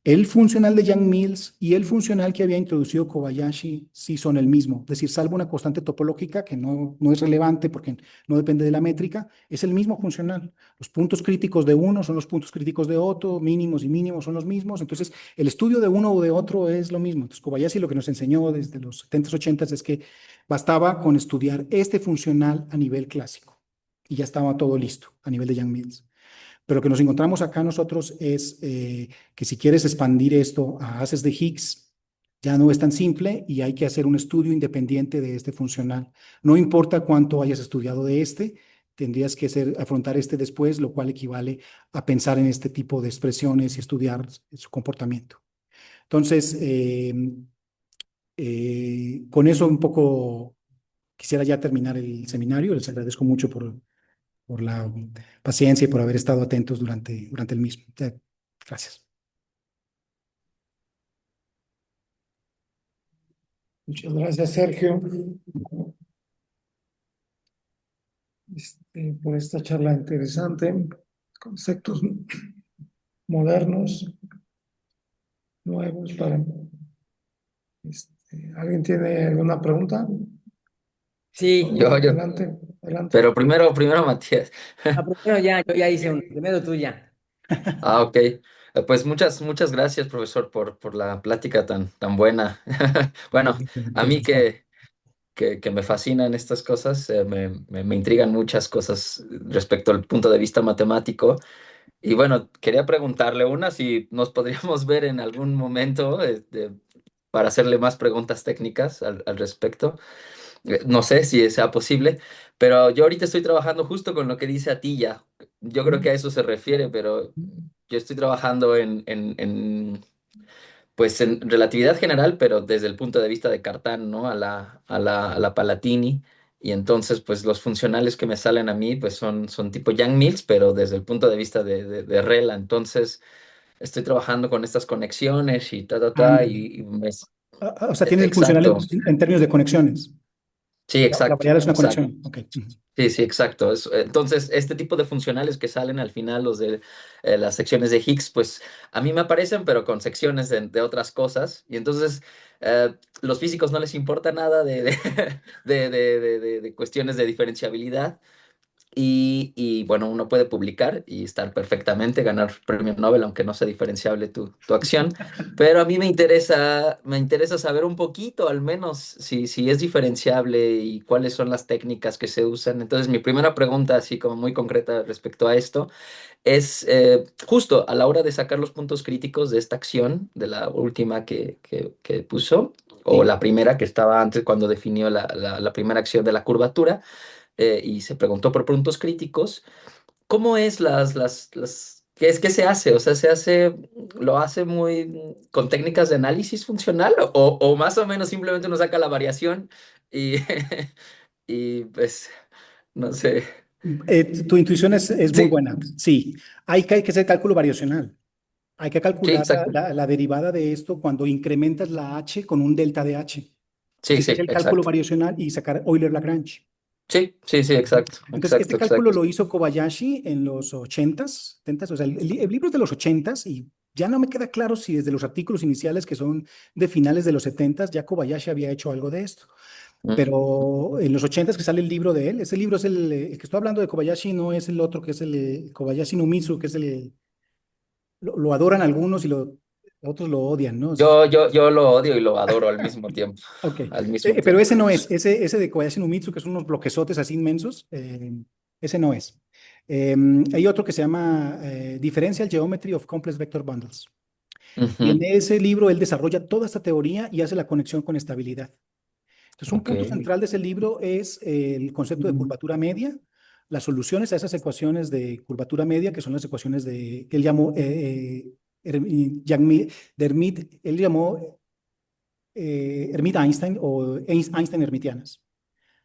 el funcional de Yang-Mills y el funcional que había introducido Kobayashi sí son el mismo, es decir, salvo una constante topológica que no es relevante porque no depende de la métrica, es el mismo funcional. Los puntos críticos de uno son los puntos críticos de otro, mínimos y mínimos son los mismos, entonces el estudio de uno o de otro es lo mismo. Entonces Kobayashi lo que nos enseñó desde los 70s, 80s es que bastaba con estudiar este funcional a nivel clásico y ya estaba todo listo a nivel de Yang-Mills. Pero lo que nos encontramos acá nosotros es que si quieres expandir esto a haces de Higgs, ya no es tan simple y hay que hacer un estudio independiente de este funcional. No importa cuánto hayas estudiado de tendrías que afrontar este después, lo cual equivale a pensar en este tipo de expresiones y estudiar su comportamiento. Entonces, con eso un poco quisiera ya terminar el seminario. Les agradezco mucho por la paciencia y por haber estado atentos durante el mismo. Gracias.
Muchas gracias, Sergio, por esta charla interesante. Conceptos modernos, nuevos para... ¿alguien tiene alguna pregunta?
Sí,
Yo,
Adelante, adelante.
pero primero Matías.
primero yo ya hice uno, primero tú ya.
Ok. Pues muchas gracias, profesor, por la plática tan buena. Bueno, a mí que me fascinan estas cosas, me intrigan muchas cosas respecto al punto de vista matemático. Y bueno, quería preguntarle una, si nos podríamos ver en algún momento para hacerle más preguntas técnicas al respecto. No sé si sea posible, pero yo ahorita estoy trabajando justo con lo que dice Atilla. Yo creo que a eso se refiere, pero yo estoy trabajando pues en relatividad general, pero desde el punto de vista de Cartan, ¿no? A la Palatini. Y entonces, pues los funcionales que me salen a mí, pues son tipo Yang-Mills, pero desde el punto de vista de Rela. Entonces, estoy trabajando con estas conexiones y
Ándale.
y
O sea, tienes el funcional
exacto.
en términos de conexiones.
Sí,
La
exacto,
variable es una
exacto.
conexión. Ok. Ujú.
Sí, sí, exacto. Entonces, este tipo de funcionales que salen al final, los de las secciones de Higgs, pues a mí me aparecen, pero con secciones de otras cosas. Y entonces, los físicos no les importa nada de cuestiones de diferenciabilidad. Y bueno, uno puede publicar y estar perfectamente, ganar premio Nobel, aunque no sea diferenciable tu acción. Pero a mí me interesa saber un poquito, al menos, si es diferenciable y cuáles son las técnicas que se usan. Entonces, mi primera pregunta, así como muy concreta respecto a esto, es justo a la hora de sacar los puntos críticos de esta acción, de la última que puso, o
Sí.
la primera que estaba antes cuando definió la primera acción de la curvatura, y se preguntó por puntos críticos. ¿Cómo es qué se hace? O sea, lo hace muy con técnicas de análisis funcional o más o menos simplemente uno saca la variación y, y pues, no sé.
Tu intuición es muy
Sí,
buena. Sí, hay que hacer cálculo variacional. Hay que
sí,
calcular
exacto.
la derivada de esto cuando incrementas la h con un delta de h.
Sí,
Ese es
sí,
el cálculo
exacto.
variacional y sacar Euler-Lagrange.
Sí, sí, sí, exacto,
Entonces, este
exacto,
cálculo
exacto.
lo hizo Kobayashi en los 80s, 70s, o sea, el libro es de los 80s y ya no me queda claro si desde los artículos iniciales que son de finales de los 70s ya Kobayashi había hecho algo de esto.
Mm.
Pero en los 80s que sale el libro de él, ese libro es el que estoy hablando de Kobayashi, no es el otro que es el Kobayashi no Mitsu, que es lo adoran algunos y otros lo odian, ¿no?
Yo lo odio y lo adoro al mismo tiempo.
Ok,
Al mismo
pero
tiempo.
ese no es, ese de Kobayashi no Mitsu, que son unos bloquezotes así inmensos, ese no es. Eh, Hay otro que se llama Differential Geometry of Complex Vector Bundles. Y en
Ujú.
ese libro él desarrolla toda esta teoría y hace la conexión con estabilidad. Entonces, un
Ok.
punto central de ese libro es el concepto de curvatura media, las soluciones a esas ecuaciones de curvatura media, que son las ecuaciones que él llamó de él llamó Hermite-Einstein o Einstein-Hermitianas,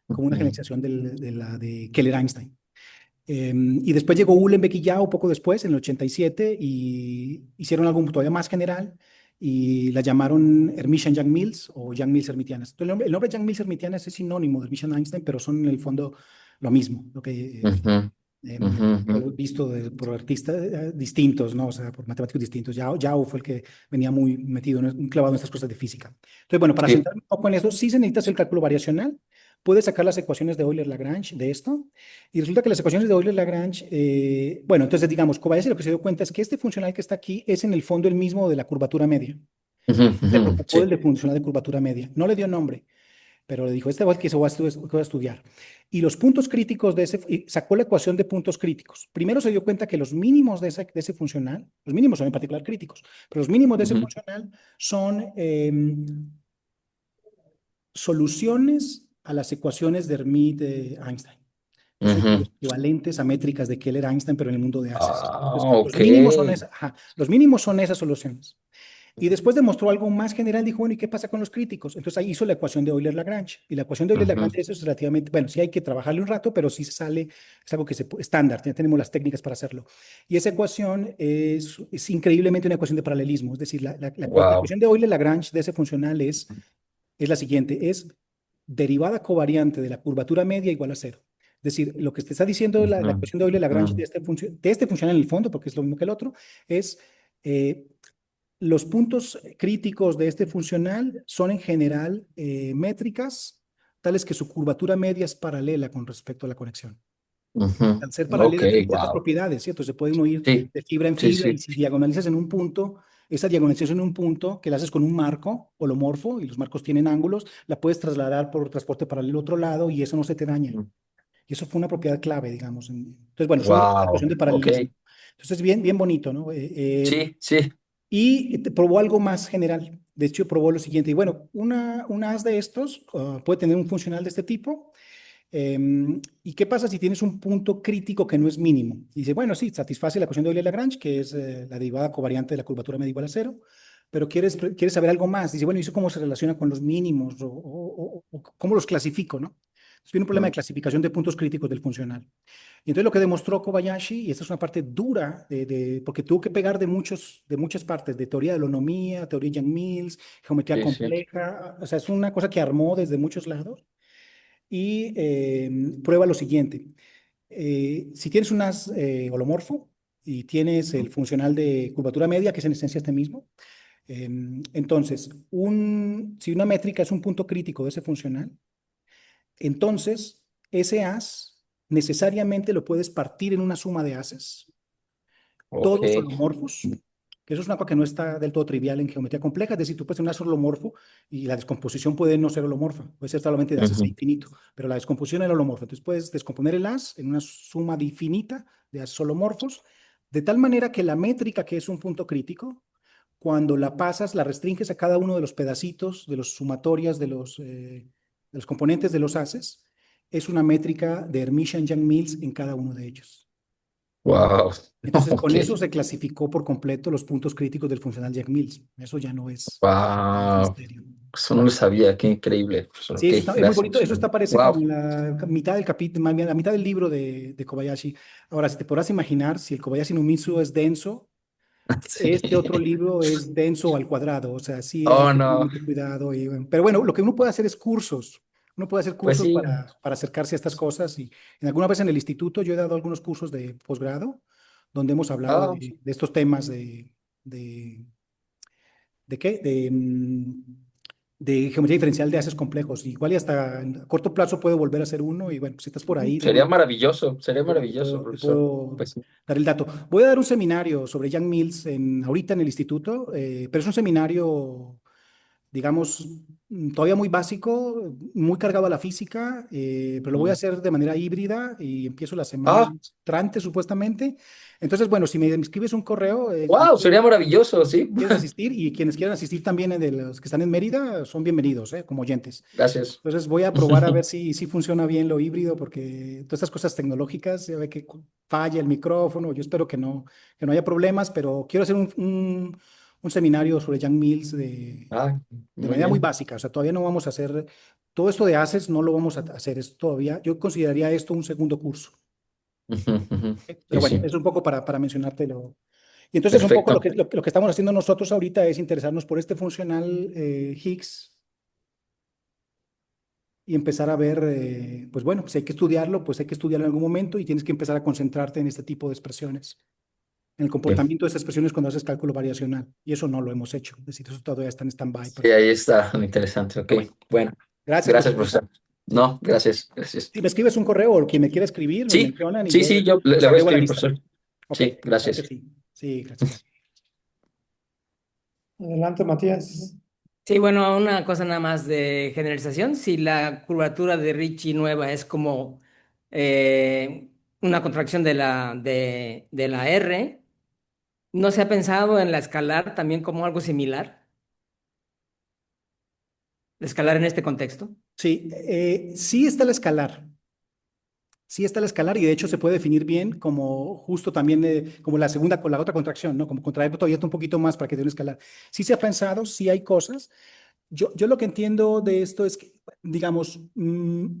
como una
Ujú.
generalización de Keller-Einstein. Y después llegó Uhlenbeck y Yau poco después, en el 87, y hicieron algo todavía más general y la llamaron Hermitian-Yang-Mills o Yang-Mills-Hermitianas. Entonces, el nombre Yang-Mills-Hermitianas es sinónimo de Hermitian-Einstein, pero son en el fondo lo mismo, lo que
Ujú. Ujú. Ujú.
he visto por artistas distintos, ¿no? O sea, por matemáticos distintos. Yao fue el que venía muy metido, muy clavado en estas cosas de física. Entonces, bueno, para
Sí.
centrarme un poco en eso, sí se necesita hacer el cálculo variacional. Puedes sacar las ecuaciones de Euler-Lagrange de esto. Y resulta que las ecuaciones de Euler-Lagrange, bueno, entonces digamos, Kobayashi lo que se dio cuenta es que este funcional que está aquí es en el fondo el mismo de la curvatura media.
Ujú.
Se
Ujú.
preocupó
Sí.
del de funcional de curvatura media. No le dio nombre, pero le dijo, este va que se va a estudiar. Y los puntos críticos y sacó la ecuación de puntos críticos. Primero se dio cuenta que los mínimos de ese funcional, los mínimos son en particular críticos, pero los mínimos de ese
Ujú.
funcional son soluciones a las ecuaciones de Hermite-Einstein, que son como
Ujú.
los equivalentes a métricas de Keller-Einstein, pero en el mundo de Access.
Ah,
Entonces,
ok.
los mínimos son esas soluciones. Y después demostró algo más general, dijo, bueno, ¿y qué pasa con los críticos? Entonces ahí hizo la ecuación de Euler-Lagrange. Y la ecuación de
Ujú.
Euler-Lagrange, eso es relativamente, bueno, sí hay que trabajarle un rato, pero sí se sale, es algo que estándar, ya tenemos las técnicas para hacerlo. Y esa ecuación es increíblemente una ecuación de paralelismo, es decir, la
Wow.
ecuación de Euler-Lagrange de ese funcional es es la siguiente, es derivada covariante de la curvatura media igual a cero. Es decir, lo que te está diciendo la
Ujú,
ecuación de Euler-Lagrange
ujú,
de este funcional en el fondo, porque es lo mismo que el otro, es eh, los puntos críticos de este funcional son en general métricas, tales que su curvatura media es paralela con respecto a la conexión.
ujú.
Al ser
Ok,
paralelas tienen ciertas
wow.
propiedades, ¿cierto? Se puede uno ir
Sí,
de fibra en
sí,
fibra y
sí.
si diagonalizas en un punto, esa diagonalización en un punto que la haces con un marco holomorfo y los marcos tienen ángulos, la puedes trasladar por transporte paralelo a otro lado y eso no se te daña. Y eso fue una propiedad clave, digamos. Entonces, bueno, eso es la
Wow.
ecuación de
Ok.
paralelismo. Entonces, bien, bien bonito, ¿no?
Sí, sí.
Y probó algo más general. De hecho, probó lo siguiente. Y bueno, una haz de estos puede tener un funcional de este tipo. ¿Y qué pasa si tienes un punto crítico que no es mínimo? Y dice, bueno, sí, satisface la ecuación de Euler-Lagrange, que es la derivada covariante de la curvatura media igual a cero, pero quieres saber algo más. Dice, bueno, ¿y eso cómo se relaciona con los mínimos o cómo los clasifico, ¿no? Entonces, viene un problema de
Mm,
clasificación de puntos críticos del funcional. Y entonces lo que demostró Kobayashi, y esta es una parte dura, porque tuvo que pegar de muchas partes, de teoría de holonomía, teoría de Yang-Mills, geometría
sí, sí.
compleja, o sea, es una cosa que armó desde muchos lados y prueba lo siguiente. Si tienes un haz holomorfo y tienes el funcional de curvatura media, que es en esencia este mismo, entonces, si una métrica es un punto crítico de ese funcional, entonces ese haz necesariamente lo puedes partir en una suma de haces,
Ok.
todos holomorfos, que eso es una cosa que no está del todo trivial en geometría compleja, es decir, tú puedes tener un haz holomorfo y la descomposición puede no ser holomorfa, puede ser solamente de haces a
Ujú,
infinito, pero la descomposición es holomorfa. Entonces puedes descomponer el haz en una suma de infinita de haces holomorfos, de tal manera que la métrica, que es un punto crítico, cuando la pasas, la restringes a cada uno de los pedacitos, de los sumatorias, de los componentes de los haces, es una métrica de Hermitian-Yang-Mills en cada uno de ellos.
wow.
Entonces, con
Ok.
eso se clasificó por completo los puntos críticos del funcional Yang-Mills. Eso ya no es
Wow.
misterio.
Eso no lo sabía. Qué increíble, profesor.
Sí,
Ok,
es muy bonito.
gracias.
Eso aparece como
Wow.
en la mitad del capítulo, la mitad del libro de Kobayashi. Ahora, si te podrás imaginar, si el Kobayashi no Mitsu es denso,
Sí.
este otro libro es denso al cuadrado. O sea, sí hay
Oh,
que tener
no.
mucho cuidado. Pero bueno, lo que uno puede hacer es cursos. Uno puede hacer
Pues
cursos
sí.
para acercarse a estas cosas. Y en alguna vez en el instituto yo he dado algunos cursos de posgrado donde hemos hablado
Ah,
de estos temas de, ¿de qué? De geometría diferencial de haces complejos. Igual y hasta a corto plazo puedo volver a hacer uno y bueno, pues, si estás por ahí, de
sería
una,
maravilloso. Sería
te
maravilloso,
puedo, te
profesor.
puedo
Pues sí.
dar el dato. Voy a dar un seminario sobre Yang Mills ahorita en el instituto, pero es un seminario, digamos, todavía muy básico, muy cargado a la física, pero lo voy a
Mm.
hacer de manera híbrida y empiezo la semana
Ah,
entrante supuestamente. Entonces, bueno, si me escribes un correo,
wow, sería maravilloso, sí.
quieres asistir y quienes quieran asistir también de los que están en Mérida son bienvenidos, como oyentes.
Gracias.
Entonces voy a probar a ver si funciona bien lo híbrido, porque todas estas cosas tecnológicas, ya ve que falla el micrófono, yo espero que no haya problemas, pero quiero hacer un seminario sobre Young Mills
Ah,
de
muy
manera muy
bien.
básica, o sea, todavía no vamos a hacer, todo esto de ACES no lo vamos a hacer, es todavía, yo consideraría esto un segundo curso.
Ujú, ujú.
Pero
Sí,
bueno,
sí.
es un poco para mencionártelo. Y entonces un poco
Perfecto.
lo que estamos haciendo nosotros ahorita es interesarnos por este funcional Higgs y empezar a ver, pues bueno, si hay que estudiarlo, pues hay que estudiarlo en algún momento y tienes que empezar a concentrarte en este tipo de expresiones, en el
Bien.
comportamiento de estas expresiones cuando haces cálculo variacional. Y eso no lo hemos hecho, es decir, eso todavía está en stand-by.
Sí, ahí está, interesante. Ok,
Pero bueno,
bueno.
gracias,
Gracias,
profesor.
profesor.
Sí.
No, gracias, gracias.
Si me escribes un correo o quien me quiera escribir, me
Sí,
mencionan y
sí,
yo
sí, yo le,
les
le voy a
agrego a la
escribir,
lista.
profesor.
Ok,
Sí,
claro que
gracias.
sí. Sí, gracias.
Adelante, Matías.
Sí, bueno, una cosa nada más de generalización. Si la curvatura de Ricci nueva es como una contracción de la R, ¿no se ha pensado en la escalar también como algo similar? La escalar en este contexto.
Sí, sí está la escalar. Sí está la escalar y de hecho se puede definir bien como justo también como la segunda con la otra contracción, ¿no? Como contraer todavía un poquito más para que dé una escalar. Sí se ha pensado, sí hay cosas. Yo lo que entiendo de esto es que, digamos,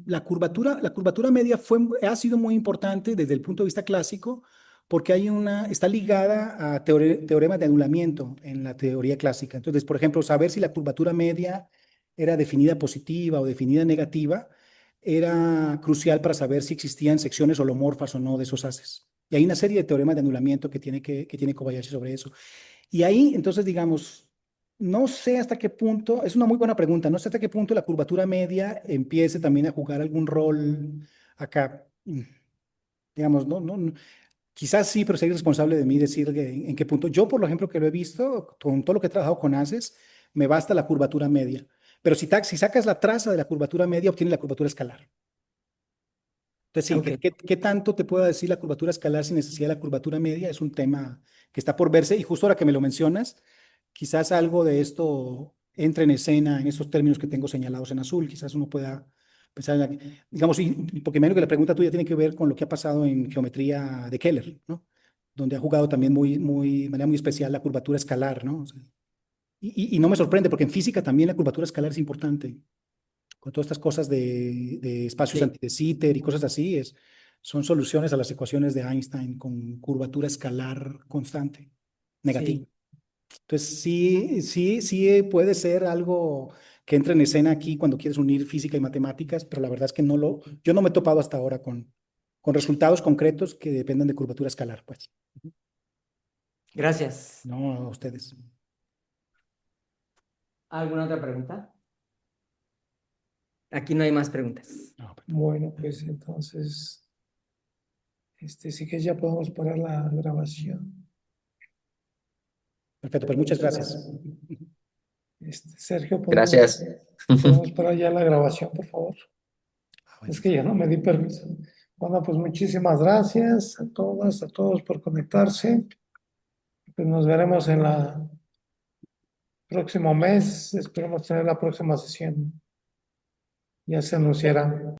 la curvatura media ha sido muy importante desde el punto de vista clásico porque está ligada a teoremas de anulamiento en la teoría clásica. Entonces, por ejemplo, saber si la curvatura media era definida positiva o definida negativa, era crucial para saber si existían secciones holomorfas o no de esos haces. Y hay una serie de teoremas de anulamiento que tiene Kobayashi sobre eso. Y ahí, entonces, digamos, no sé hasta qué punto, es una muy buena pregunta, no sé hasta qué punto la curvatura media empiece también a jugar algún rol acá. Digamos, quizás sí, pero sería responsable de mí decir en qué punto. Yo, por ejemplo, que lo he visto, con todo lo que he trabajado con haces, me basta la curvatura media. Pero si sacas la traza de la curvatura media, obtienes la curvatura escalar. Entonces, sí,
Ok.
¿qué tanto te puedo decir la curvatura escalar sin necesidad de la curvatura media? Es un tema que está por verse y justo ahora que me lo mencionas, quizás algo de esto entre en escena en esos términos que tengo señalados en azul. Quizás uno pueda pensar en digamos, porque menos que la pregunta tuya tiene que ver con lo que ha pasado en geometría de Keller, ¿no? Donde ha jugado también de manera muy especial la curvatura escalar, ¿no? O sea, y no me sorprende porque en física también la curvatura escalar es importante con todas estas cosas de espacios
Sí,
de Sitter y cosas así, son soluciones a las ecuaciones de Einstein con curvatura escalar constante, negativa.
sí.
Entonces, sí puede ser algo que entra en escena aquí cuando quieres unir física y matemáticas, pero la verdad es que yo no me he topado hasta ahora con resultados concretos que dependan de curvatura escalar, pues.
Gracias.
No a ustedes.
¿Alguna otra pregunta? Aquí no hay más preguntas.
No, pero-
Bueno, pues entonces, sí que ya podemos parar la grabación.
Perfecto, pues muchas gracias.
Sergio,
Gracias.
podemos parar ya la grabación, por favor.
Bueno.
Es que ya no me di permiso. Bueno, pues muchísimas gracias a todas, a todos por conectarse. Pues nos veremos en la próximo mes. Esperemos tener la próxima sesión. Ya se anunciará.